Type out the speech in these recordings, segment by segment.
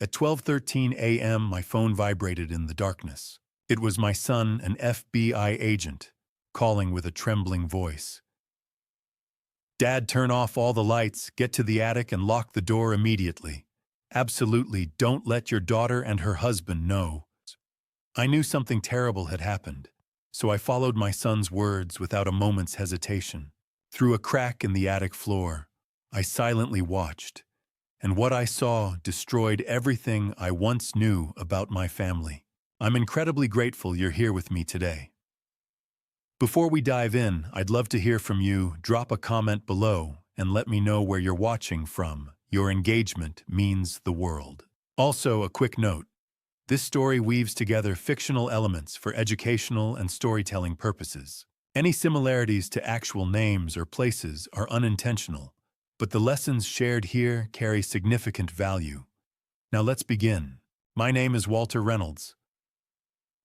At 12:13 a.m., my phone vibrated in the darkness. It was my son, an FBI agent, calling with a trembling voice. "Dad, turn off all the lights, get to the attic and lock the door immediately. Absolutely, don't let your daughter and her husband know." I knew something terrible had happened, so I followed my son's words without a moment's hesitation. Through a crack in the attic floor, I silently watched, and what I saw destroyed everything I once knew about my family. I'm incredibly grateful you're here with me today. Before we dive in, I'd love to hear from you. Drop a comment below and let me know where you're watching from. Your engagement means the world. Also, a quick note. This story weaves together fictional elements for educational and storytelling purposes. Any similarities to actual names or places are unintentional, but the lessons shared here carry significant value. Now let's begin. My name is Walter Reynolds.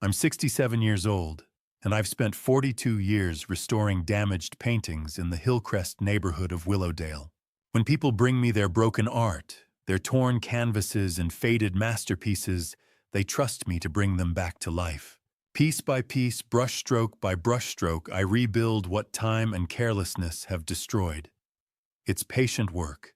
I'm 67 years old, and I've spent 42 years restoring damaged paintings in the Hillcrest neighborhood of Willowdale. When people bring me their broken art, their torn canvases and faded masterpieces, they trust me to bring them back to life. Piece by piece, brushstroke by brushstroke, I rebuild what time and carelessness have destroyed. It's patient work,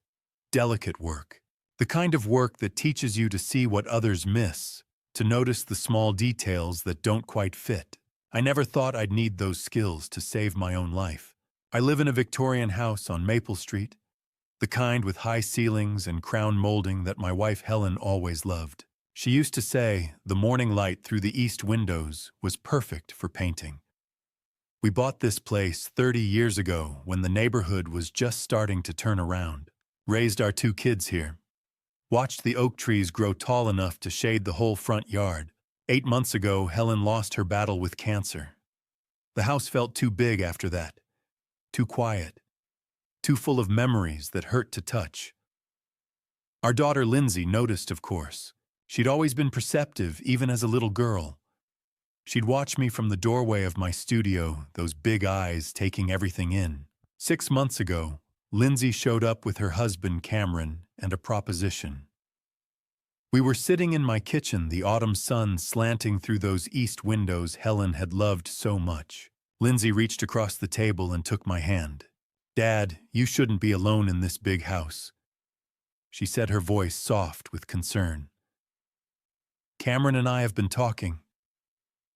delicate work, the kind of work that teaches you to see what others miss, to notice the small details that don't quite fit. I never thought I'd need those skills to save my own life. I live in a Victorian house on Maple Street, the kind with high ceilings and crown molding that my wife Helen always loved. She used to say the morning light through the east windows was perfect for painting. We bought this place 30 years ago when the neighborhood was just starting to turn around. Raised our 2 kids here. Watched the oak trees grow tall enough to shade the whole front yard. 8 months ago, Helen lost her battle with cancer. The house felt too big after that. Too quiet. Too full of memories that hurt to touch. Our daughter Lindsay noticed, of course. She'd always been perceptive, even as a little girl. She'd watch me from the doorway of my studio, those big eyes taking everything in. 6 months ago, Lindsay showed up with her husband Cameron and a proposition. We were sitting in my kitchen, the autumn sun slanting through those east windows Helen had loved so much. Lindsay reached across the table and took my hand. "Dad, you shouldn't be alone in this big house," she said, her voice soft with concern. "Cameron and I have been talking.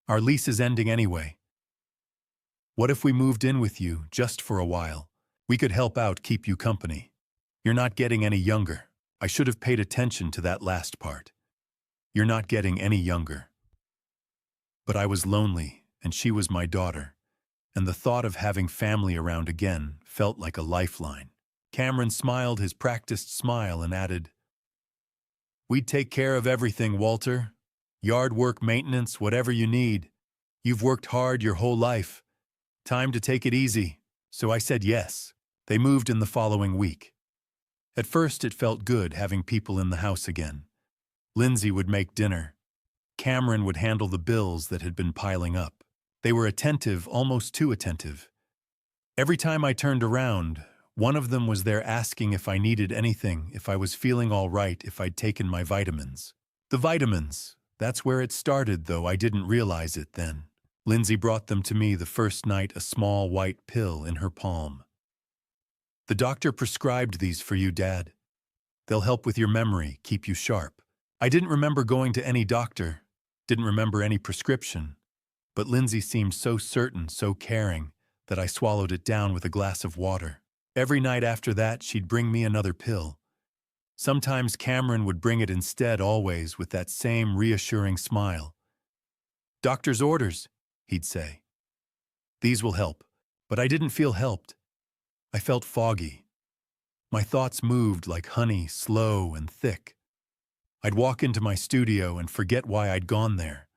Our lease is ending anyway. What if we moved in with you just for a while? We could help out, keep you company. You're not getting any younger." I should have paid attention to that last part. You're not getting any younger. But I was lonely, and she was my daughter, and the thought of having family around again felt like a lifeline. Cameron smiled his practiced smile and added, "We'd take care of everything, Walter. Yard work, maintenance, whatever you need. You've worked hard your whole life. Time to take it easy." So I said yes. They moved in the following week. At first, it felt good having people in the house again. Lindsay would make dinner. Cameron would handle the bills that had been piling up. They were attentive, almost too attentive. Every time I turned around, one of them was there asking if I needed anything, if I was feeling all right, if I'd taken my vitamins. The vitamins, that's where it started, though I didn't realize it then. Lindsay brought them to me the first night, a small white pill in her palm. "The doctor prescribed these for you, Dad. They'll help with your memory, keep you sharp." I didn't remember going to any doctor, didn't remember any prescription, but Lindsay seemed so certain, so caring, that I swallowed it down with a glass of water. Every night after that, she'd bring me another pill. Sometimes Cameron would bring it instead, always with that same reassuring smile. "Doctor's orders," he'd say. "These will help." But I didn't feel helped. I felt foggy. My thoughts moved like honey, slow and thick. I'd walk into my studio and forget why I'd gone there.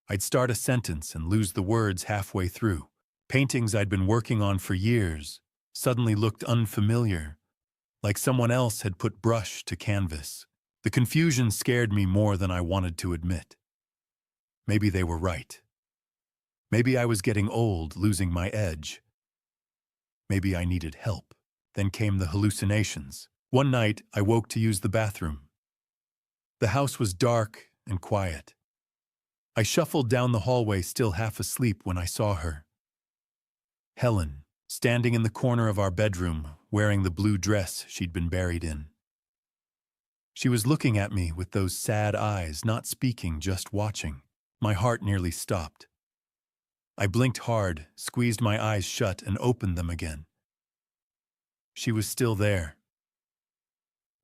I'd start a sentence and lose the words halfway through. Paintings I'd been working on for years suddenly looked unfamiliar, like someone else had put brush to canvas. The confusion scared me more than I wanted to admit. Maybe they were right. Maybe I was getting old, losing my edge. Maybe I needed help. Then came the hallucinations. One night, I woke to use the bathroom. The house was dark and quiet. I shuffled down the hallway, still half asleep, when I saw her. Helen, standing in the corner of our bedroom, wearing the blue dress she'd been buried in. She was looking at me with those sad eyes, not speaking, just watching. My heart nearly stopped. I blinked hard, squeezed my eyes shut, and opened them again. She was still there.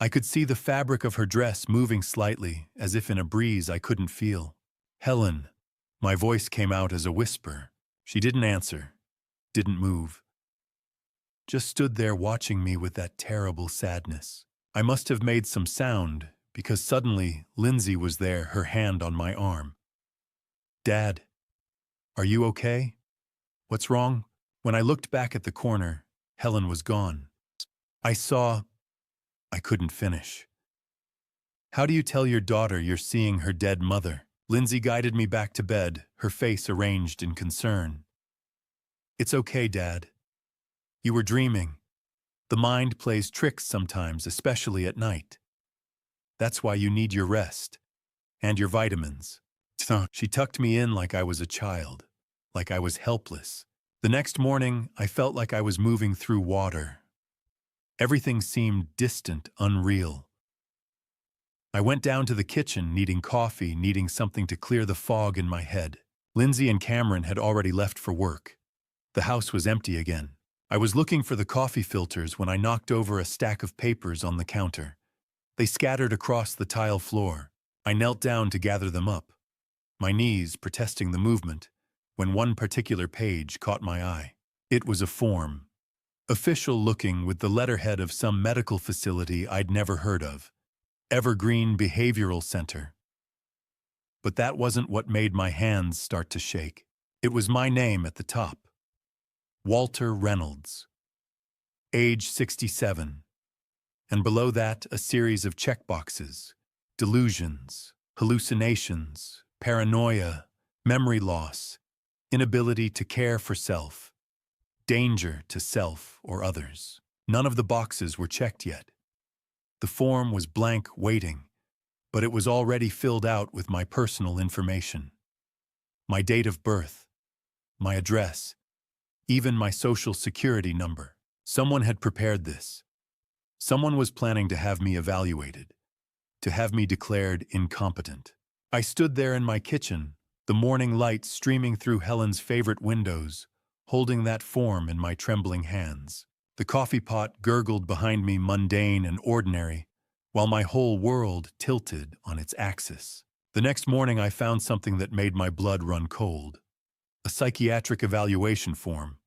I could see the fabric of her dress moving slightly, as if in a breeze I couldn't feel. "Helen." My voice came out as a whisper. She didn't answer, didn't move. Just stood there watching me with that terrible sadness. I must have made some sound, because suddenly Lindsay was there, her hand on my arm. "Dad, are you okay? What's wrong?" When I looked back at the corner, Helen was gone. I couldn't finish. "How do you tell your daughter you're seeing her dead mother?" Lindsay guided me back to bed, her face arranged in concern. "It's okay, Dad. You were dreaming. The mind plays tricks sometimes, especially at night. That's why you need your rest. And your vitamins." She tucked me in like I was a child, like I was helpless. The next morning, I felt like I was moving through water. Everything seemed distant, unreal. I went down to the kitchen, needing coffee, needing something to clear the fog in my head. Lindsay and Cameron had already left for work. The house was empty again. I was looking for the coffee filters when I knocked over a stack of papers on the counter. They scattered across the tile floor. I knelt down to gather them up, my knees protesting the movement, when one particular page caught my eye. It was a form, official-looking, with the letterhead of some medical facility I'd never heard of. Evergreen Behavioral Center. But that wasn't what made my hands start to shake. It was my name at the top. Walter Reynolds. Age 67. And below that, a series of checkboxes. Delusions, hallucinations, paranoia, memory loss, inability to care for self, danger to self or others. None of the boxes were checked yet. The form was blank, waiting, but it was already filled out with my personal information. My date of birth, my address, even my social security number. Someone had prepared this. Someone was planning to have me evaluated, to have me declared incompetent. I stood there in my kitchen, the morning light streaming through Helen's favorite windows, holding that form in my trembling hands. The coffee pot gurgled behind me, mundane and ordinary, while my whole world tilted on its axis. The next morning I found something that made my blood run cold. A psychiatric evaluation form,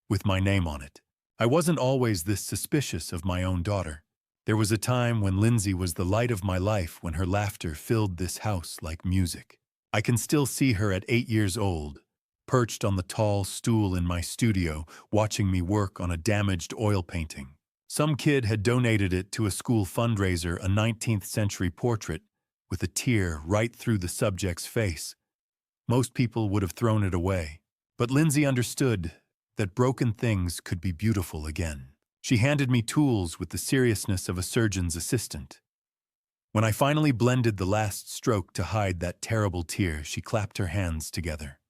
with my name on it. I wasn't always this suspicious of my own daughter. There was a time when Lindsay was the light of my life, when her laughter filled this house like music. I can still see her at 8 years old, perched on the tall stool in my studio, watching me work on a damaged oil painting. Some kid had donated it to a school fundraiser, a 19th century portrait with a tear right through the subject's face. Most people would have thrown it away. But Lindsay understood that broken things could be beautiful again. She handed me tools with the seriousness of a surgeon's assistant. When I finally blended the last stroke to hide that terrible tear, she clapped her hands together.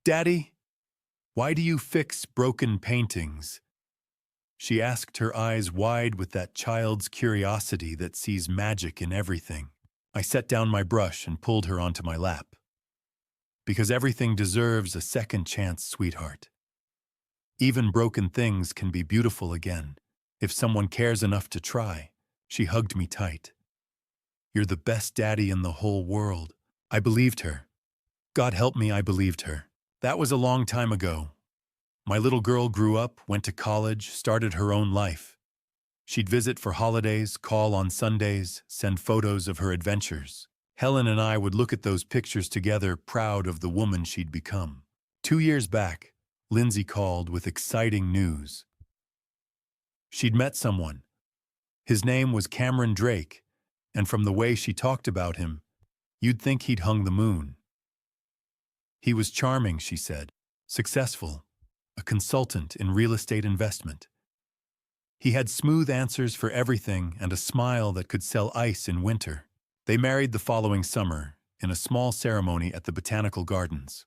"Daddy, why do you fix broken paintings?" She asked, her eyes wide with that child's curiosity that sees magic in everything. I set down my brush and pulled her onto my lap. "Because everything deserves a second chance, sweetheart. Even broken things can be beautiful again, if someone cares enough to try." She hugged me tight. "You're the best daddy in the whole world." I believed her. God help me, I believed her. That was a long time ago. My little girl grew up, went to college, started her own life. She'd visit for holidays, call on Sundays, send photos of her adventures. Helen and I would look at those pictures together, proud of the woman she'd become. 2 years back, Lindsay called with exciting news. She'd met someone. His name was Cameron Drake, and from the way she talked about him, you'd think he'd hung the moon. He was charming, she said, successful, a consultant in real estate investment. He had smooth answers for everything and a smile that could sell ice in winter. They married the following summer, in a small ceremony at the Botanical Gardens.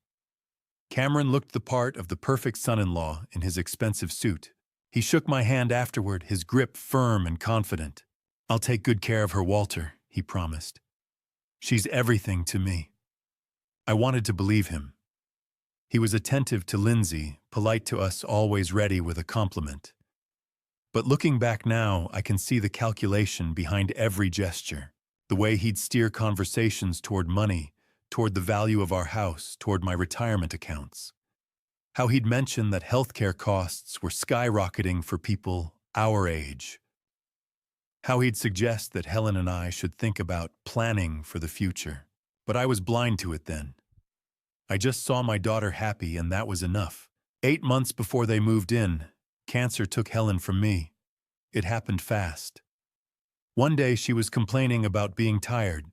Cameron looked the part of the perfect son-in-law in his expensive suit. He shook my hand afterward, his grip firm and confident. "I'll take good care of her, Walter," he promised. "She's everything to me." I wanted to believe him. He was attentive to Lindsay, polite to us, always ready with a compliment. But looking back now, I can see the calculation behind every gesture. The way he'd steer conversations toward money, toward the value of our house, toward my retirement accounts. How he'd mention that healthcare costs were skyrocketing for people our age. How he'd suggest that Helen and I should think about planning for the future. But I was blind to it then. I just saw my daughter happy, and that was enough. 8 months before they moved in, cancer took Helen from me. It happened fast. One day she was complaining about being tired.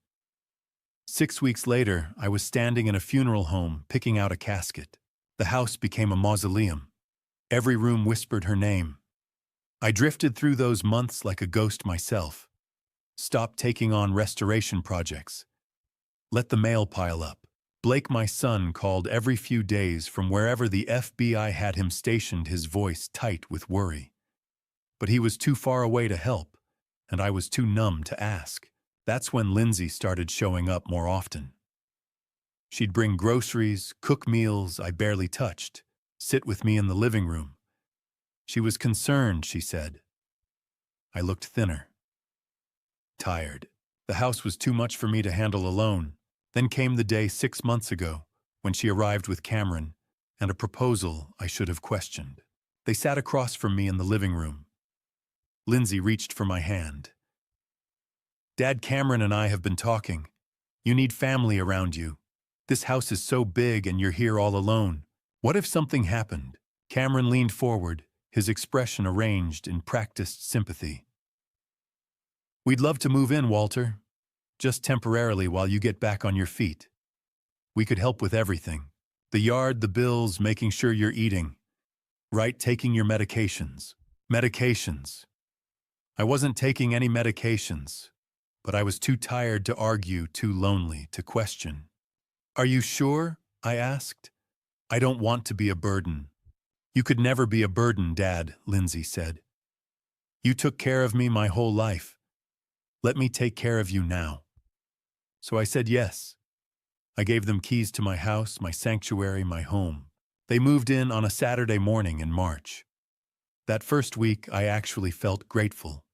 6 weeks later, I was standing in a funeral home picking out a casket. The house became a mausoleum. Every room whispered her name. I drifted through those months like a ghost myself. Stopped taking on restoration projects. Let the mail pile up. Blake, my son, called every few days from wherever the FBI had him stationed, his voice tight with worry. But he was too far away to help, and I was too numb to ask. That's when Lindsay started showing up more often. She'd bring groceries, cook meals I barely touched, sit with me in the living room. She was concerned, she said. I looked thinner. Tired. The house was too much for me to handle alone. Then came the day 6 months ago, when she arrived with Cameron, and a proposal I should have questioned. They sat across from me in the living room. Lindsay reached for my hand. "Dad, Cameron and I have been talking. You need family around you. This house is so big and you're here all alone. What if something happened?" Cameron leaned forward, his expression arranged in practiced sympathy. "We'd love to move in, Walter. Just temporarily while you get back on your feet. We could help with everything. The yard, the bills, making sure you're eating. Right, taking your medications." Medications. I wasn't taking any medications, but I was too tired to argue, too lonely to question. "Are you sure?" I asked. "I don't want to be a burden." "You could never be a burden, Dad," Lindsay said. "You took care of me my whole life. Let me take care of you now." So I said yes. I gave them keys to my house, my sanctuary, my home. They moved in on a Saturday morning in March. That first week, I actually felt grateful.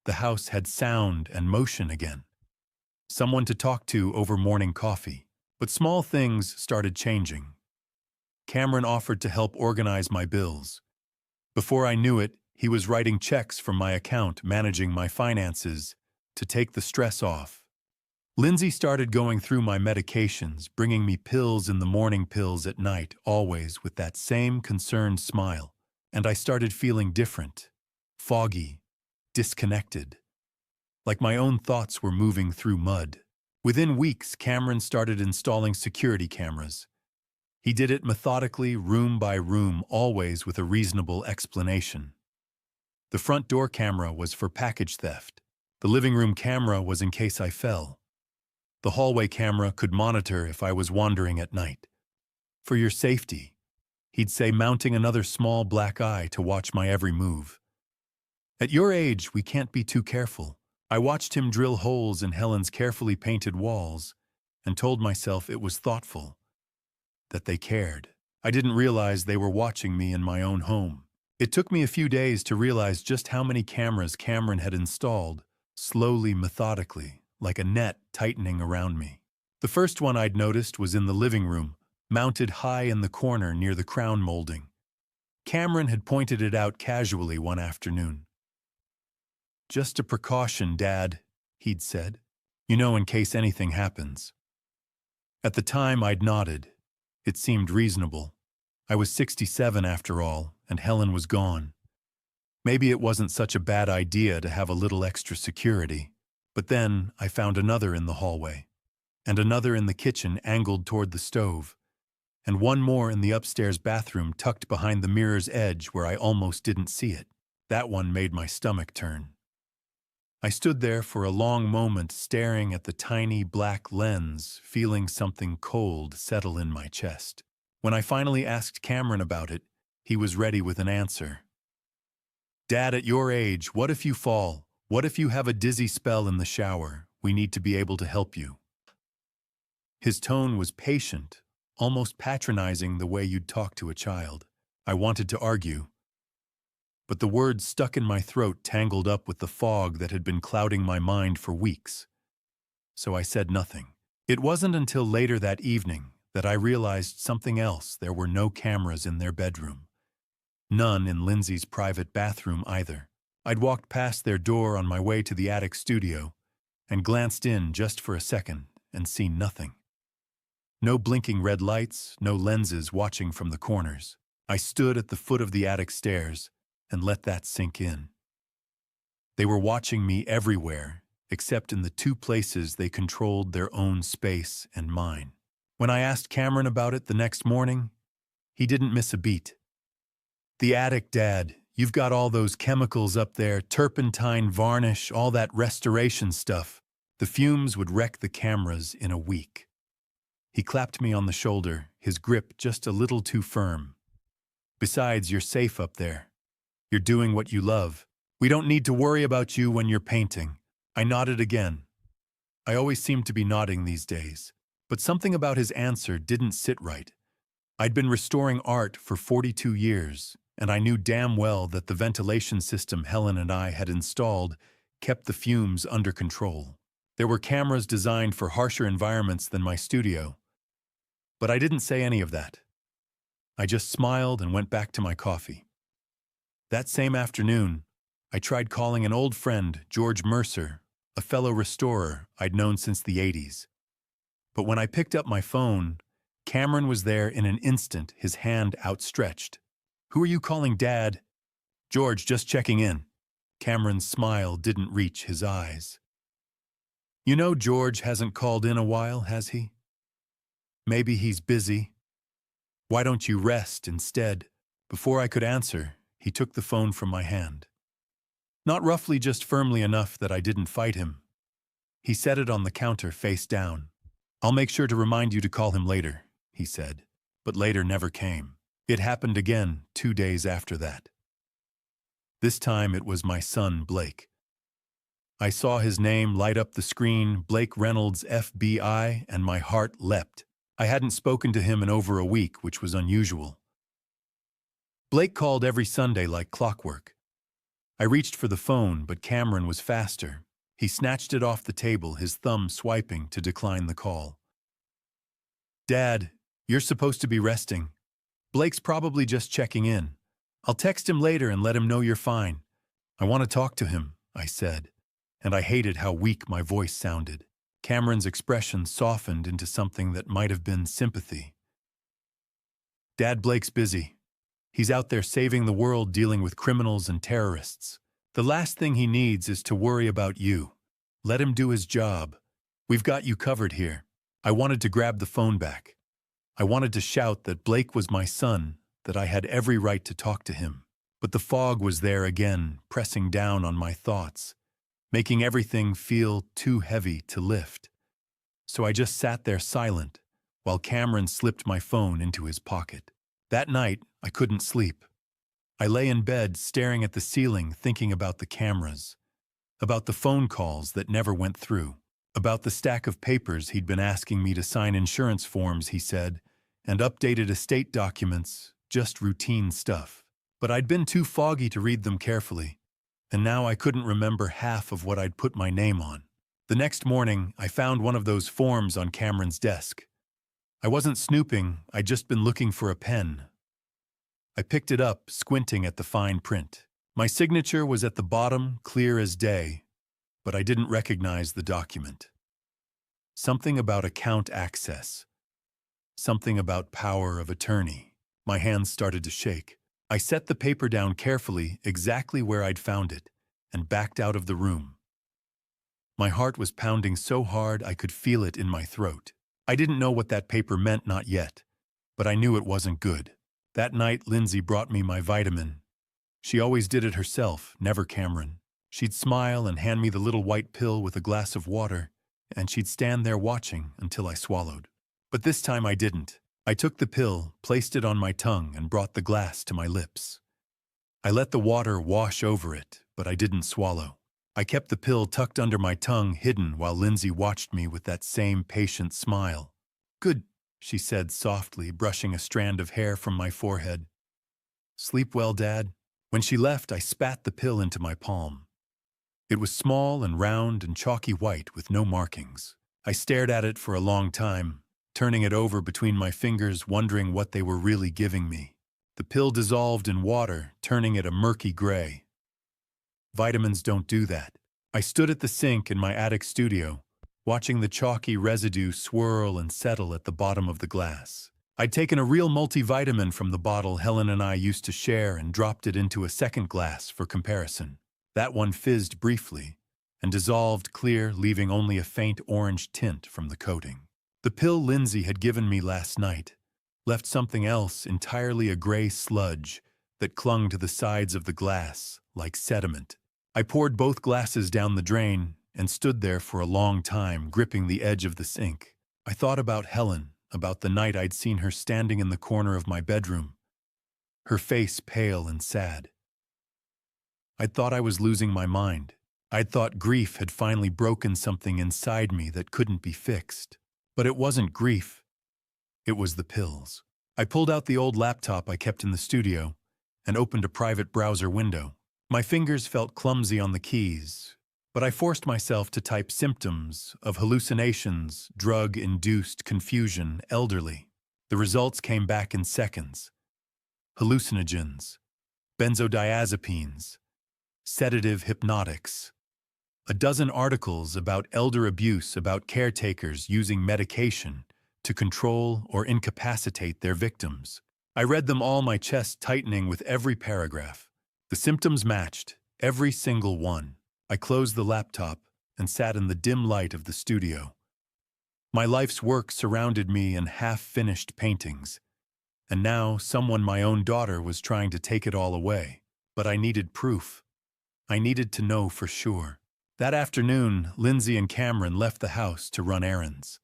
The house had sound and motion again. Someone to talk to over morning coffee. But small things started changing. Cameron offered to help organize my bills. Before I knew it, he was writing checks from my account, managing my finances, to take the stress off. Lindsay started going through my medications, bringing me pills in the morning, pills at night, always with that same concerned smile. And I started feeling different, foggy, disconnected, like my own thoughts were moving through mud. Within weeks, Cameron started installing security cameras. He did it methodically, room by room, always with a reasonable explanation. The front door camera was for package theft. The living room camera was in case I fell. The hallway camera could monitor if I was wandering at night. "For your safety," he'd say, mounting another small black eye to watch my every move. "At your age, we can't be too careful." I watched him drill holes in Helen's carefully painted walls and told myself it was thoughtful, that they cared. I didn't realize they were watching me in my own home. It took me a few days to realize just how many cameras Cameron had installed, slowly, methodically, like a net tightening around me. The first one I'd noticed was in the living room, mounted high in the corner near the crown molding. Cameron had pointed it out casually one afternoon. "Just a precaution, Dad," he'd said. "You know, in case anything happens." At the time, I'd nodded. It seemed reasonable. I was 67 after all, and Helen was gone. Maybe it wasn't such a bad idea to have a little extra security. But then I found another in the hallway, and another in the kitchen angled toward the stove, and one more in the upstairs bathroom tucked behind the mirror's edge where I almost didn't see it. That one made my stomach turn. I stood there for a long moment staring at the tiny black lens, feeling something cold settle in my chest. When I finally asked Cameron about it, he was ready with an answer. "Dad, at your age, what if you fall? What if you have a dizzy spell in the shower? We need to be able to help you." His tone was patient, almost patronizing the way you'd talk to a child. I wanted to argue, but the words stuck in my throat tangled up with the fog that had been clouding my mind for weeks. So I said nothing. It wasn't until later that evening that I realized something else. There were no cameras in their bedroom. None in Lindsay's private bathroom either. I'd walked past their door on my way to the attic studio and glanced in just for a second and seen nothing. No blinking red lights, no lenses watching from the corners. I stood at the foot of the attic stairs and let that sink in. They were watching me everywhere, except in the two places they controlled their own space and mine. When I asked Cameron about it the next morning, he didn't miss a beat. "The attic, Dad. You've got all those chemicals up there, turpentine, varnish, all that restoration stuff. The fumes would wreck the cameras in a week." He clapped me on the shoulder, his grip just a little too firm. "Besides, you're safe up there. You're doing what you love. We don't need to worry about you when you're painting." I nodded again. I always seem to be nodding these days, but something about his answer didn't sit right. I'd been restoring art for 42 years, and I knew damn well that the ventilation system Helen and I had installed kept the fumes under control. There were cameras designed for harsher environments than my studio, but I didn't say any of that. I just smiled and went back to my coffee. That same afternoon, I tried calling an old friend, George Mercer, a fellow restorer I'd known since the 80s. But when I picked up my phone, Cameron was there in an instant, his hand outstretched. "Who are you calling, Dad?" "George, just checking in." Cameron's smile didn't reach his eyes. "You know George hasn't called in a while, has he? Maybe he's busy. Why don't you rest instead?" Before I could answer, he took the phone from my hand. Not roughly, just firmly enough that I didn't fight him. He set it on the counter face down. "I'll make sure to remind you to call him later," he said. But later never came. It happened again 2 days after that. This time it was my son, Blake. I saw his name light up the screen, Blake Reynolds, FBI, and my heart leapt. I hadn't spoken to him in over a week, which was unusual. Blake called every Sunday like clockwork. I reached for the phone, but Cameron was faster. He snatched it off the table, his thumb swiping to decline the call. "Dad, you're supposed to be resting. Blake's probably just checking in. I'll text him later and let him know you're fine. I want to talk to him," I said, and I hated how weak my voice sounded. Cameron's expression softened into something that might have been sympathy. "Dad, Blake's busy. He's out there saving the world, dealing with criminals and terrorists. The last thing he needs is to worry about you. Let him do his job. We've got you covered here." I wanted to grab the phone back. I wanted to shout that Blake was my son, that I had every right to talk to him. But the fog was there again, pressing down on my thoughts, making everything feel too heavy to lift. So I just sat there silent, while Cameron slipped my phone into his pocket. That night, I couldn't sleep. I lay in bed staring at the ceiling, thinking about the cameras, about the phone calls that never went through, about the stack of papers he'd been asking me to sign, insurance forms, he said, and updated estate documents, just routine stuff. But I'd been too foggy to read them carefully, and now I couldn't remember half of what I'd put my name on. The next morning, I found one of those forms on Cameron's desk. I wasn't snooping, I'd just been looking for a pen. I picked it up, squinting at the fine print. My signature was at the bottom, clear as day, but I didn't recognize the document. Something about account access. Something about power of attorney. My hands started to shake. I set the paper down carefully, exactly where I'd found it, and backed out of the room. My heart was pounding so hard I could feel it in my throat. I didn't know what that paper meant, not yet, but I knew it wasn't good. That night, Lindsay brought me my vitamin. She always did it herself, never Cameron. She'd smile and hand me the little white pill with a glass of water, and she'd stand there watching until I swallowed. But this time I didn't. I took the pill, placed it on my tongue, and brought the glass to my lips. I let the water wash over it, but I didn't swallow. I kept the pill tucked under my tongue, hidden, while Lindsay watched me with that same patient smile. "Good," she said softly, brushing a strand of hair from my forehead. "Sleep well, Dad." When she left, I spat the pill into my palm. It was small and round and chalky white with no markings. I stared at it for a long time, turning it over between my fingers, wondering what they were really giving me. The pill dissolved in water, turning it a murky gray. Vitamins don't do that. I stood at the sink in my attic studio, watching the chalky residue swirl and settle at the bottom of the glass. I'd taken a real multivitamin from the bottle Helen and I used to share and dropped it into a second glass for comparison. That one fizzed briefly and dissolved clear, leaving only a faint orange tint from the coating. The pill Lindsay had given me last night left something else, entirely a gray sludge that clung to the sides of the glass like sediment. I poured both glasses down the drain and stood there for a long time, gripping the edge of the sink. I thought about Helen, about the night I'd seen her standing in the corner of my bedroom, her face pale and sad. I'd thought I was losing my mind. I'd thought grief had finally broken something inside me that couldn't be fixed. But it wasn't grief. It was the pills. I pulled out the old laptop I kept in the studio and opened a private browser window. My fingers felt clumsy on the keys, but I forced myself to type symptoms of hallucinations, drug-induced confusion, elderly. The results came back in seconds. Hallucinogens, benzodiazepines, sedative hypnotics. A dozen articles about elder abuse, about caretakers using medication to control or incapacitate their victims. I read them all, my chest tightening with every paragraph. The symptoms matched, every single one. I closed the laptop and sat in the dim light of the studio. My life's work surrounded me in half-finished paintings, and now someone, my own daughter, was trying to take it all away. But I needed proof. I needed to know for sure. That afternoon, Lindsay and Cameron left the house to run errands.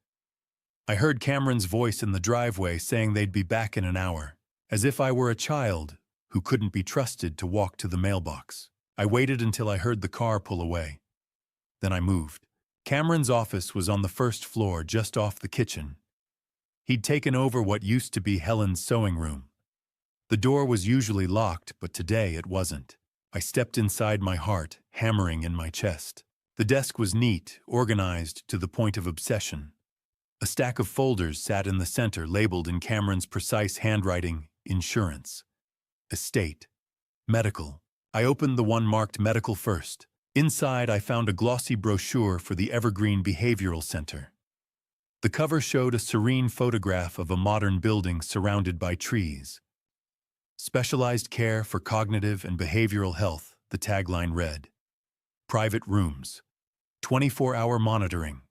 I heard Cameron's voice in the driveway saying they'd be back in an hour, as if I were a child who couldn't be trusted to walk to the mailbox. I waited until I heard the car pull away. Then I moved. Cameron's office was on the first floor, just off the kitchen. He'd taken over what used to be Helen's sewing room. The door was usually locked, but today it wasn't. I stepped inside, my heart hammering in my chest. The desk was neat, organized to the point of obsession. A stack of folders sat in the center, labeled in Cameron's precise handwriting: insurance, estate, medical. I opened the one marked medical first. Inside, I found a glossy brochure for the Evergreen Behavioral Center. The cover showed a serene photograph of a modern building surrounded by trees. Specialized care for cognitive and behavioral health, the tagline read. Private rooms, 24-hour monitoring.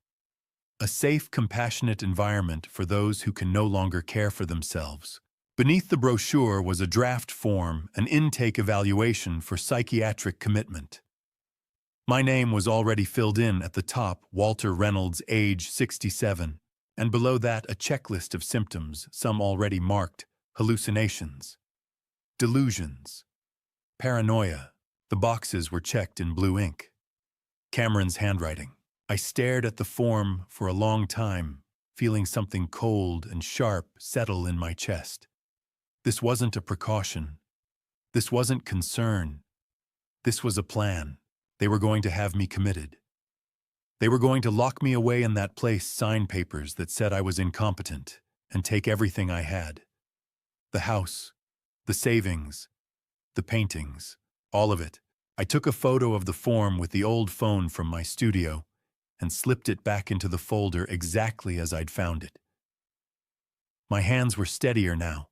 A safe, compassionate environment for those who can no longer care for themselves. Beneath the brochure was a draft form, an intake evaluation for psychiatric commitment. My name was already filled in at the top, Walter Reynolds, age 67, and below that a checklist of symptoms, some already marked: hallucinations, delusions, paranoia. The boxes were checked in blue ink. Cameron's handwriting. I stared at the form for a long time, feeling something cold and sharp settle in my chest. This wasn't a precaution. This wasn't concern. This was a plan. They were going to have me committed. They were going to lock me away in that place, sign papers that said I was incompetent, and take everything I had. The house, the savings, the paintings, all of it. I took a photo of the form with the old phone from my studio and slipped it back into the folder exactly as I'd found it. My hands were steadier now.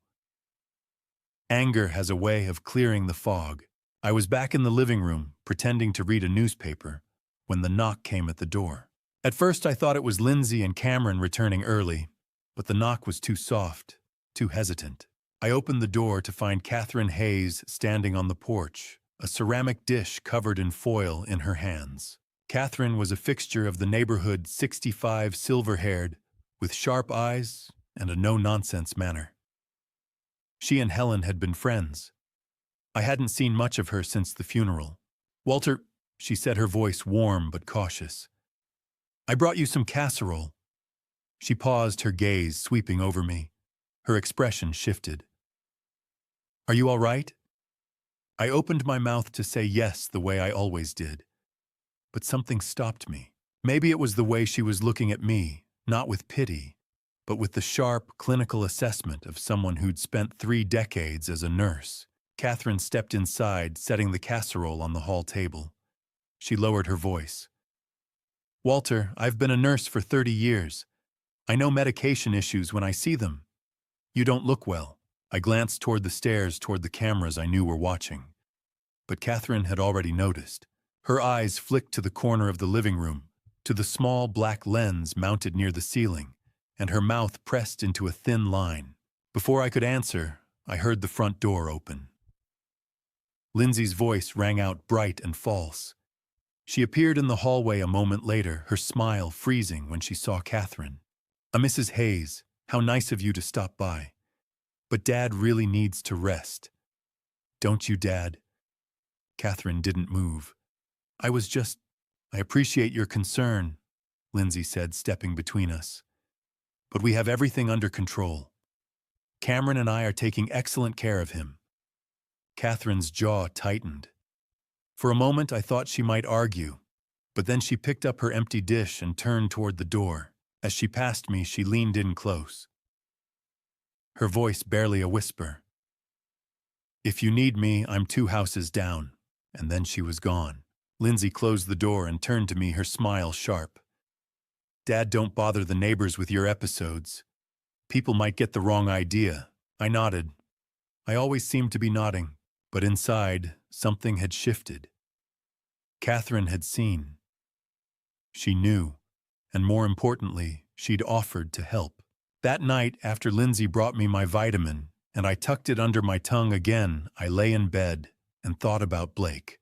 Anger has a way of clearing the fog. I was back in the living room, pretending to read a newspaper, when the knock came at the door. At first I thought it was Lindsay and Cameron returning early, but the knock was too soft, too hesitant. I opened the door to find Catherine Hayes standing on the porch, a ceramic dish covered in foil in her hands. Catherine was a fixture of the neighborhood, 65, silver-haired, with sharp eyes and a no-nonsense manner. She and Helen had been friends. I hadn't seen much of her since the funeral. "Walter," she said, her voice warm but cautious, "I brought you some casserole." She paused, her gaze sweeping over me. Her expression shifted. "Are you all right?" I opened my mouth to say yes the way I always did. But something stopped me. Maybe it was the way she was looking at me, not with pity, but with the sharp, clinical assessment of someone who'd spent 3 decades as a nurse. Catherine stepped inside, setting the casserole on the hall table. She lowered her voice. "Walter, I've been a nurse for 30 years. I know medication issues when I see them. You don't look well." I glanced toward the stairs, toward the cameras I knew were watching. But Catherine had already noticed. Her eyes flicked to the corner of the living room, to the small black lens mounted near the ceiling, and her mouth pressed into a thin line. Before I could answer, I heard the front door open. Lindsay's voice rang out bright and false. She appeared in the hallway a moment later, her smile freezing when she saw Catherine. "Mrs. Hayes, how nice of you to stop by. But Dad really needs to rest." "Don't you, Dad?" Catherine didn't move. I appreciate your concern," Lindsay said, stepping between us. "But we have everything under control. Cameron and I are taking excellent care of him." Catherine's jaw tightened. For a moment I thought she might argue, but then she picked up her empty dish and turned toward the door. As she passed me, she leaned in close. Her voice barely a whisper. "If you need me, I'm 2 houses down." And then she was gone. Lindsay closed the door and turned to me, her smile sharp. "Dad, don't bother the neighbors with your episodes. People might get the wrong idea." I nodded. I always seemed to be nodding, but inside, something had shifted. Catherine had seen. She knew, and more importantly, she'd offered to help. That night, after Lindsay brought me my vitamin, and I tucked it under my tongue again, I lay in bed and thought about Blake.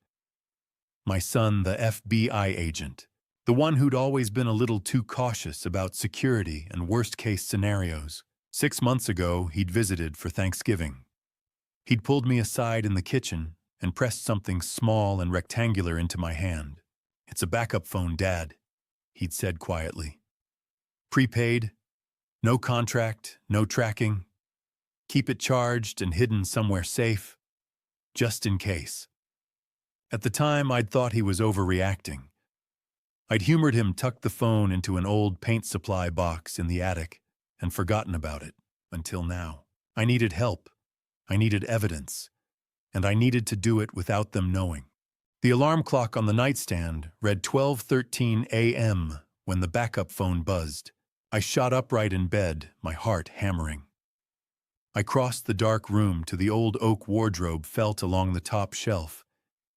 My son, the FBI agent, the one who'd always been a little too cautious about security and worst-case scenarios. 6 months ago, he'd visited for Thanksgiving. He'd pulled me aside in the kitchen and pressed something small and rectangular into my hand. "It's a backup phone, Dad," he'd said quietly. "Prepaid, no contract, no tracking. Keep it charged and hidden somewhere safe, just in case." At the time, I'd thought he was overreacting. I'd humored him, tucked the phone into an old paint supply box in the attic, and forgotten about it, until now. I needed help. I needed evidence. And I needed to do it without them knowing. The alarm clock on the nightstand read 12:13 a.m. when the backup phone buzzed. I shot upright in bed, my heart hammering. I crossed the dark room to the old oak wardrobe felt along the top shelf,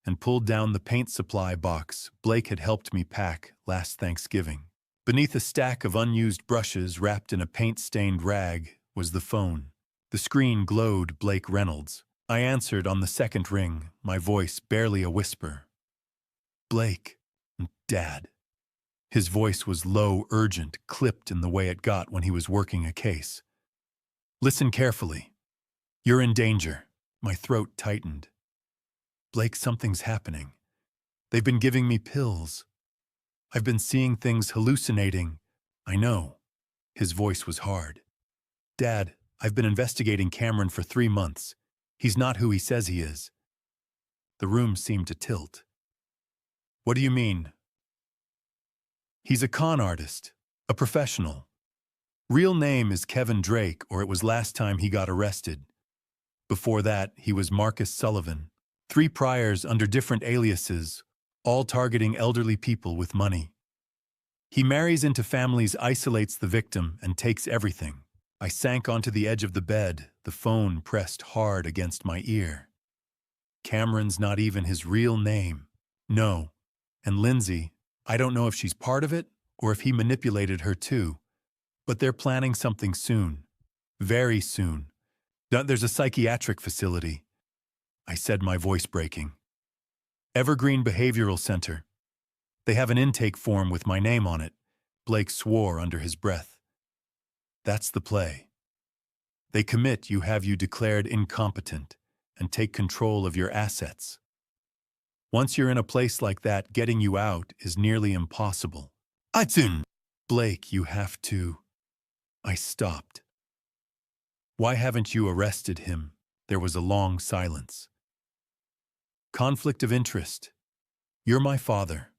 and pulled down the paint supply box Blake had helped me pack last Thanksgiving. Beneath a stack of unused brushes wrapped in a paint-stained rag was the phone. The screen glowed Blake Reynolds. I answered on the second ring, my voice barely a whisper. "Blake, Dad." His voice was low, urgent, clipped in the way it got when he was working a case. "Listen carefully. You're in danger." My throat tightened. "Blake, something's happening. They've been giving me pills. I've been seeing things, hallucinating." "I know." His voice was hard. "Dad, I've been investigating Cameron for 3 months. He's not who he says he is." The room seemed to tilt. "What do you mean?" "He's a con artist, a professional. Real name is Kevin Drake, or it was last time he got arrested. Before that, he was Marcus Sullivan. 3 priors under different aliases, all targeting elderly people with money. He marries into families, isolates the victim, and takes everything." I sank onto the edge of the bed, the phone pressed hard against my ear. Cameron's not even his real name. No. And Lindsay, I don't know if she's part of it or if he manipulated her too. But they're planning something soon. Very soon. There's a psychiatric facility, I said, my voice breaking. Evergreen Behavioral Center. They have an intake form with my name on it. Blake swore under his breath. That's the play. They commit you, have you declared incompetent, and take control of your assets. Once you're in a place like that, getting you out is nearly impossible. Blake, you have to. I stopped. Why haven't you arrested him? There was a long silence. Conflict of interest. You're my father.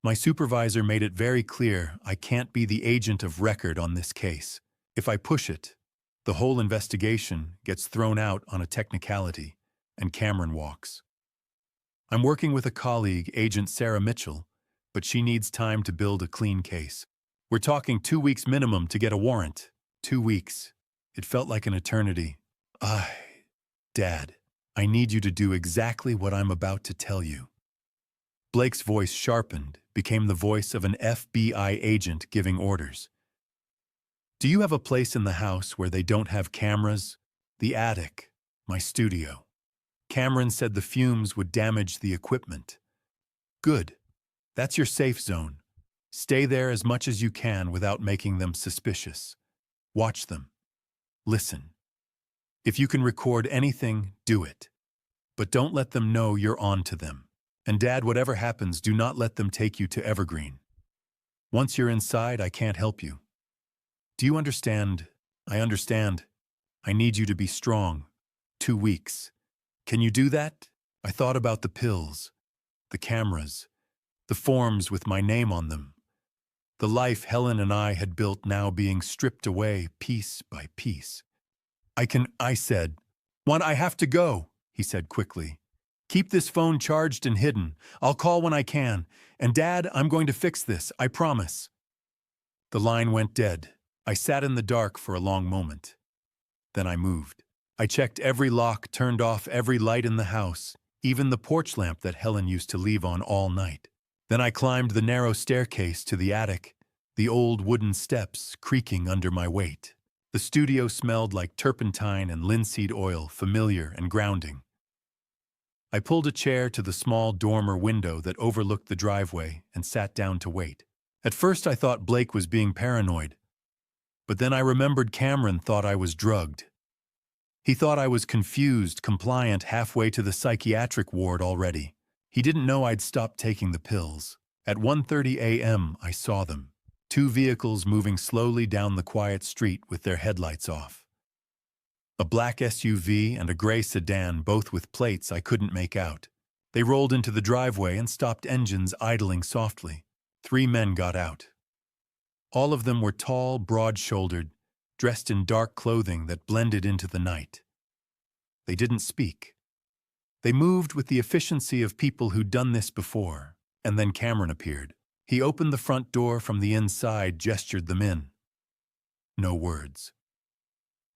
My supervisor made it very clear I can't be the agent of record on this case. If I push it, the whole investigation gets thrown out on a technicality, and Cameron walks. I'm working with a colleague, Agent Sarah Mitchell, but she needs time to build a clean case. We're talking 2 weeks minimum to get a warrant. 2 weeks. It felt like an eternity. Dad, I need you to do exactly what I'm about to tell you. Blake's voice sharpened, became the voice of an FBI agent giving orders. Do you have a place in the house where they don't have cameras? The attic, my studio. Cameron said the fumes would damage the equipment. Good. That's your safe zone. Stay there as much as you can without making them suspicious. Watch them. Listen. If you can record anything, do it. But don't let them know you're on to them. And Dad, whatever happens, do not let them take you to Evergreen. Once you're inside, I can't help you. Do you understand? I understand. I need you to be strong. 2 weeks. Can you do that? I thought about the pills, the cameras, the forms with my name on them. The life Helen and I had built now being stripped away piece by piece. I said. I have to go, he said quickly. Keep this phone charged and hidden. I'll call when I can. And Dad, I'm going to fix this, I promise. The line went dead. I sat in the dark for a long moment. Then I moved. I checked every lock, turned off every light in the house, even the porch lamp that Helen used to leave on all night. Then I climbed the narrow staircase to the attic, the old wooden steps creaking under my weight. The studio smelled like turpentine and linseed oil, familiar and grounding. I pulled a chair to the small dormer window that overlooked the driveway and sat down to wait. At first I thought Blake was being paranoid, but then I remembered Cameron thought I was drugged. He thought I was confused, compliant, halfway to the psychiatric ward already. He didn't know I'd stopped taking the pills. At 1:30 a.m., I saw them. 2 vehicles moving slowly down the quiet street with their headlights off. A black SUV and a gray sedan, both with plates I couldn't make out. They rolled into the driveway and stopped, engines idling softly. 3 men got out. All of them were tall, broad-shouldered, dressed in dark clothing that blended into the night. They didn't speak. They moved with the efficiency of people who'd done this before, and then Cameron appeared. He opened the front door from the inside, gestured them in. No words.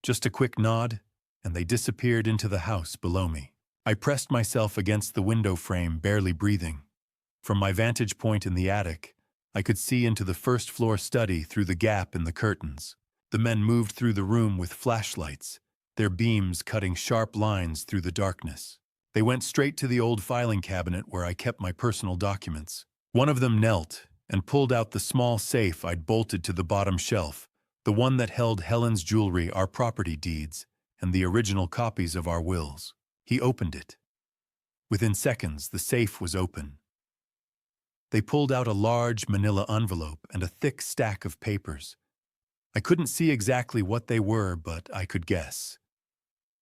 Just a quick nod, and they disappeared into the house below me. I pressed myself against the window frame, barely breathing. From my vantage point in the attic, I could see into the first-floor study through the gap in the curtains. The men moved through the room with flashlights, their beams cutting sharp lines through the darkness. They went straight to the old filing cabinet where I kept my personal documents. One of them knelt and pulled out the small safe I'd bolted to the bottom shelf, the one that held Helen's jewelry, our property deeds, and the original copies of our wills. He opened it. Within seconds, the safe was open. They pulled out a large manila envelope and a thick stack of papers. I couldn't see exactly what they were, but I could guess.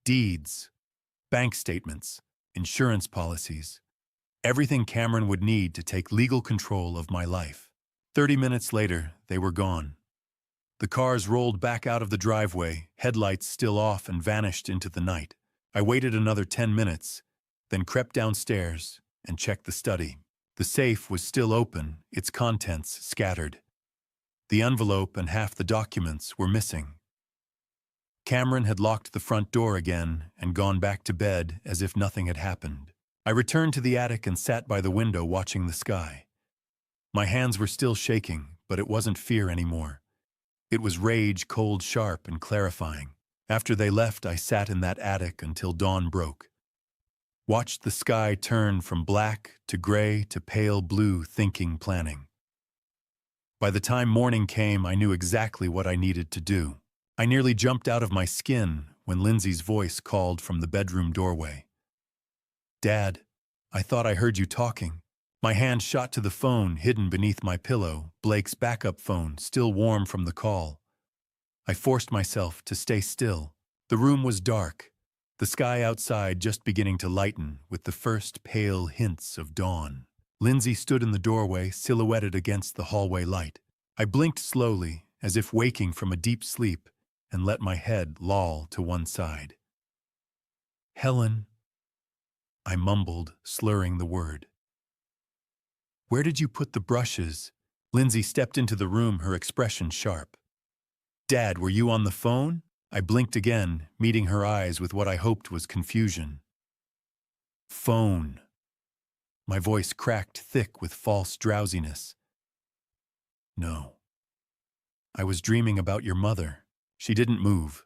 Deeds, bank statements, insurance policies, everything Cameron would need to take legal control of my life. 30 minutes later, they were gone. The cars rolled back out of the driveway, headlights still off, and vanished into the night. I waited another 10 minutes, then crept downstairs and checked the study. The safe was still open, its contents scattered. The envelope and half the documents were missing. Cameron had locked the front door again and gone back to bed as if nothing had happened. I returned to the attic and sat by the window watching the sky. My hands were still shaking, but it wasn't fear anymore. It was rage, cold, sharp, and clarifying. After they left, I sat in that attic until dawn broke. Watched the sky turn from black to gray to pale blue, thinking, planning. By the time morning came, I knew exactly what I needed to do. I nearly jumped out of my skin when Lindsay's voice called from the bedroom doorway. "Dad, I thought I heard you talking." My hand shot to the phone hidden beneath my pillow, Blake's backup phone, still warm from the call. I forced myself to stay still. The room was dark, the sky outside just beginning to lighten with the first pale hints of dawn. Lindsay stood in the doorway, silhouetted against the hallway light. I blinked slowly, as if waking from a deep sleep, and let my head loll to one side. "Helen," I mumbled, slurring the word. "Where did you put the brushes?" Lindsay stepped into the room, her expression sharp. "Dad, were you on the phone?" I blinked again, meeting her eyes with what I hoped was confusion. "Phone." My voice cracked thick with false drowsiness. "No. I was dreaming about your mother." She didn't move.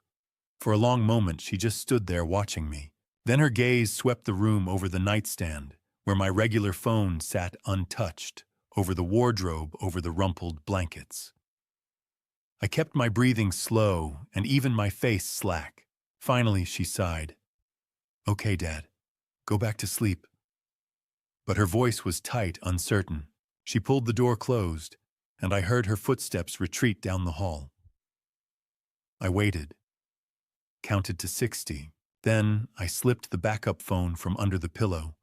For a long moment, she just stood there watching me. Then her gaze swept the room over the nightstand, where my regular phone sat untouched, over the wardrobe, over the rumpled blankets. I kept my breathing slow and even my face slack. Finally, she sighed. "Okay, Dad. Go back to sleep." But her voice was tight, uncertain. She pulled the door closed, and I heard her footsteps retreat down the hall. I waited, counted to 60. Then I slipped the backup phone from under the pillow,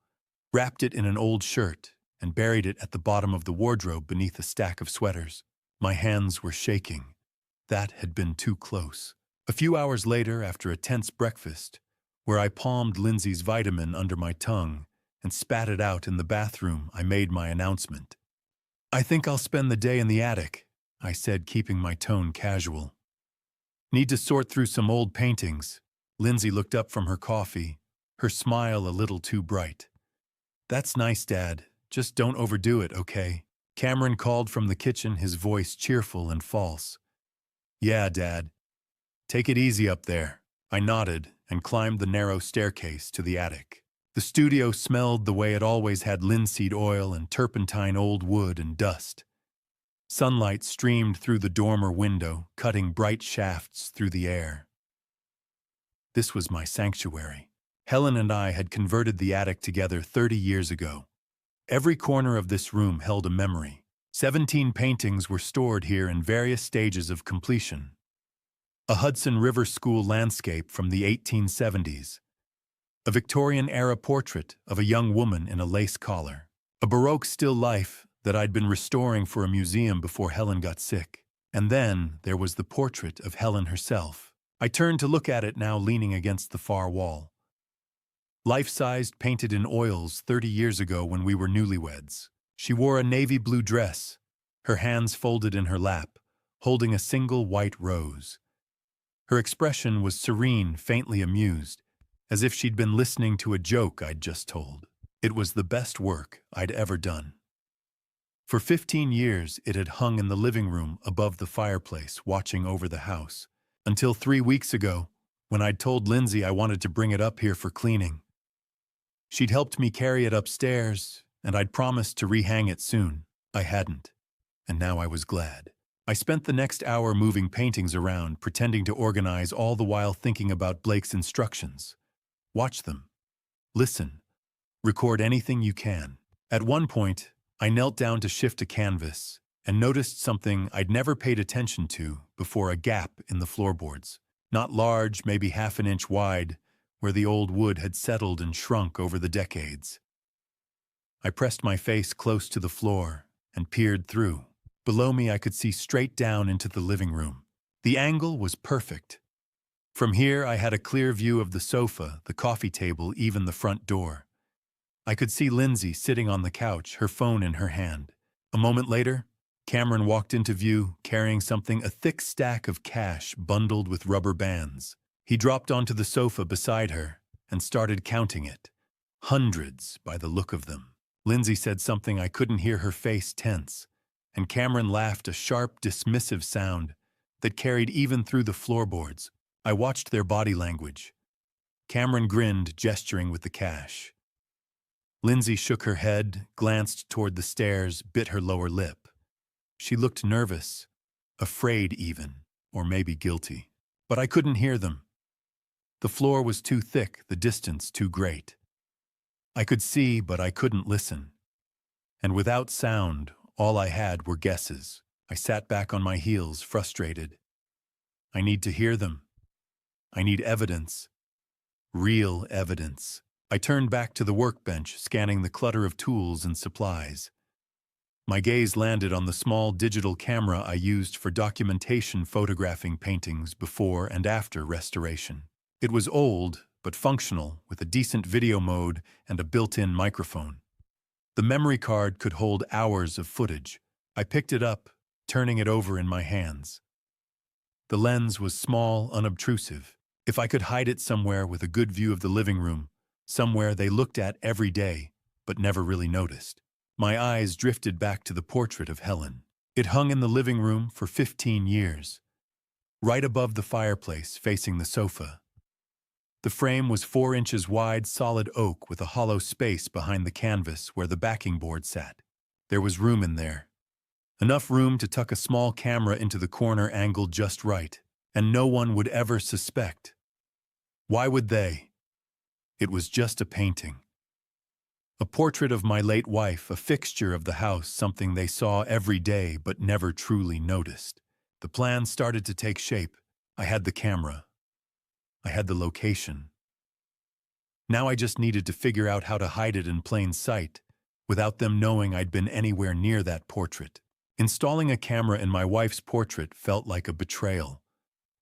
wrapped it in an old shirt, and buried it at the bottom of the wardrobe beneath a stack of sweaters. My hands were shaking. That had been too close. A few hours later, after a tense breakfast, where I palmed Lindsay's vitamin under my tongue and spat it out in the bathroom, I made my announcement. "I think I'll spend the day in the attic," I said, keeping my tone casual. "Need to sort through some old paintings." Lindsay looked up from her coffee, her smile a little too bright. "That's nice, Dad. Just don't overdo it, okay?" Cameron called from the kitchen, his voice cheerful and false. "Yeah, Dad. Take it easy up there." I nodded and climbed the narrow staircase to the attic. The studio smelled the way it always had, linseed oil and turpentine, old wood and dust. Sunlight streamed through the dormer window, cutting bright shafts through the air. This was my sanctuary. Helen and I had converted the attic together 30 years ago. Every corner of this room held a memory. 17 paintings were stored here in various stages of completion. A Hudson River School landscape from the 1870s. A Victorian-era portrait of a young woman in a lace collar. A Baroque still life that I'd been restoring for a museum before Helen got sick. And then there was the portrait of Helen herself. I turned to look at it now, leaning against the far wall. Life-sized, painted in oils 30 years ago when we were newlyweds. She wore a navy blue dress, her hands folded in her lap, holding a single white rose. Her expression was serene, faintly amused, as if she'd been listening to a joke I'd just told. It was the best work I'd ever done. For 15 years, it had hung in the living room above the fireplace, watching over the house. Until 3 weeks ago, when I'd told Lindsay I wanted to bring it up here for cleaning. She'd helped me carry it upstairs, and I'd promised to rehang it soon. I hadn't, and now I was glad. I spent the next hour moving paintings around, pretending to organize, all the while thinking about Blake's instructions. Watch them. Listen. Record anything you can. At one point, I knelt down to shift a canvas and noticed something I'd never paid attention to before: a gap in the floorboards. Not large, maybe half an inch wide, where the old wood had settled and shrunk over the decades. I pressed my face close to the floor and peered through. Below me, I could see straight down into the living room. The angle was perfect. From here, I had a clear view of the sofa, the coffee table, even the front door. I could see Lindsay sitting on the couch, her phone in her hand. A moment later, Cameron walked into view, carrying something, a thick stack of cash bundled with rubber bands. He dropped onto the sofa beside her and started counting it. Hundreds, by the look of them. Lindsay said something I couldn't hear, her face tense, and Cameron laughed, a sharp, dismissive sound that carried even through the floorboards. I watched their body language. Cameron grinned, gesturing with the cash. Lindsay shook her head, glanced toward the stairs, bit her lower lip. She looked nervous, afraid even, or maybe guilty. But I couldn't hear them. The floor was too thick, the distance too great. I could see, but I couldn't listen. And without sound, all I had were guesses. I sat back on my heels, frustrated. I need to hear them. I need evidence. Real evidence. I turned back to the workbench, scanning the clutter of tools and supplies. My gaze landed on the small digital camera I used for documentation, photographing paintings before and after restoration. It was old, but functional, with a decent video mode and a built-in microphone. The memory card could hold hours of footage. I picked it up, turning it over in my hands. The lens was small, unobtrusive. If I could hide it somewhere with a good view of the living room, somewhere they looked at every day, but never really noticed. My eyes drifted back to the portrait of Helen. It hung in the living room for 15 years, right above the fireplace, facing the sofa. The frame was 4 inches wide, solid oak with a hollow space behind the canvas where the backing board sat. There was room in there. Enough room to tuck a small camera into the corner angled just right, and no one would ever suspect. Why would they? It was just a painting. A portrait of my late wife, a fixture of the house, something they saw every day but never truly noticed. The plan started to take shape. I had the camera. I had the location. Now I just needed to figure out how to hide it in plain sight, without them knowing I'd been anywhere near that portrait. Installing a camera in my wife's portrait felt like a betrayal.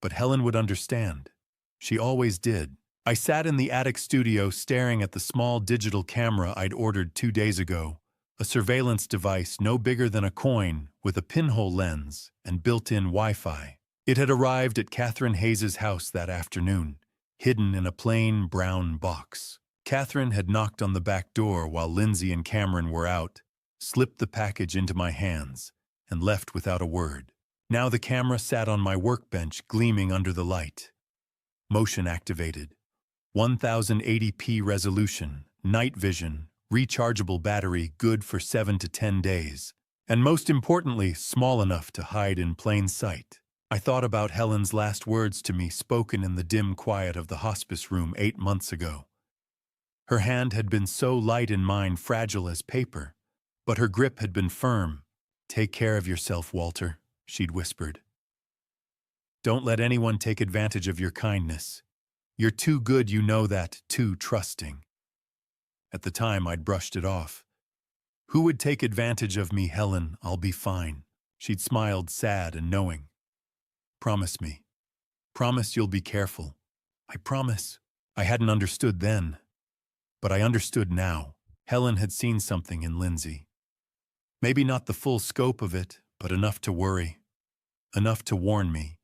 But Helen would understand. She always did. I sat in the attic studio staring at the small digital camera I'd ordered 2 days ago, a surveillance device no bigger than a coin with a pinhole lens and built-in Wi-Fi. It had arrived at Catherine Hayes' house that afternoon, hidden in a plain brown box. Catherine had knocked on the back door while Lindsay and Cameron were out, slipped the package into my hands, and left without a word. Now the camera sat on my workbench, gleaming under the light. Motion activated. 1080p resolution, night vision, rechargeable battery, good for 7 to 10 days. And most importantly, small enough to hide in plain sight. I thought about Helen's last words to me, spoken in the dim quiet of the hospice room 8 months ago. Her hand had been so light in mine, fragile as paper, but her grip had been firm. "Take care of yourself, Walter," she'd whispered. "Don't let anyone take advantage of your kindness. You're too good, you know that, too trusting." At the time, I'd brushed it off. Who would take advantage of me, Helen? I'll be fine. She'd smiled, sad and knowing. "Promise me. Promise you'll be careful." "I promise." I hadn't understood then, but I understood now. Helen had seen something in Lindsay. Maybe not the full scope of it, but enough to worry. Enough to warn me.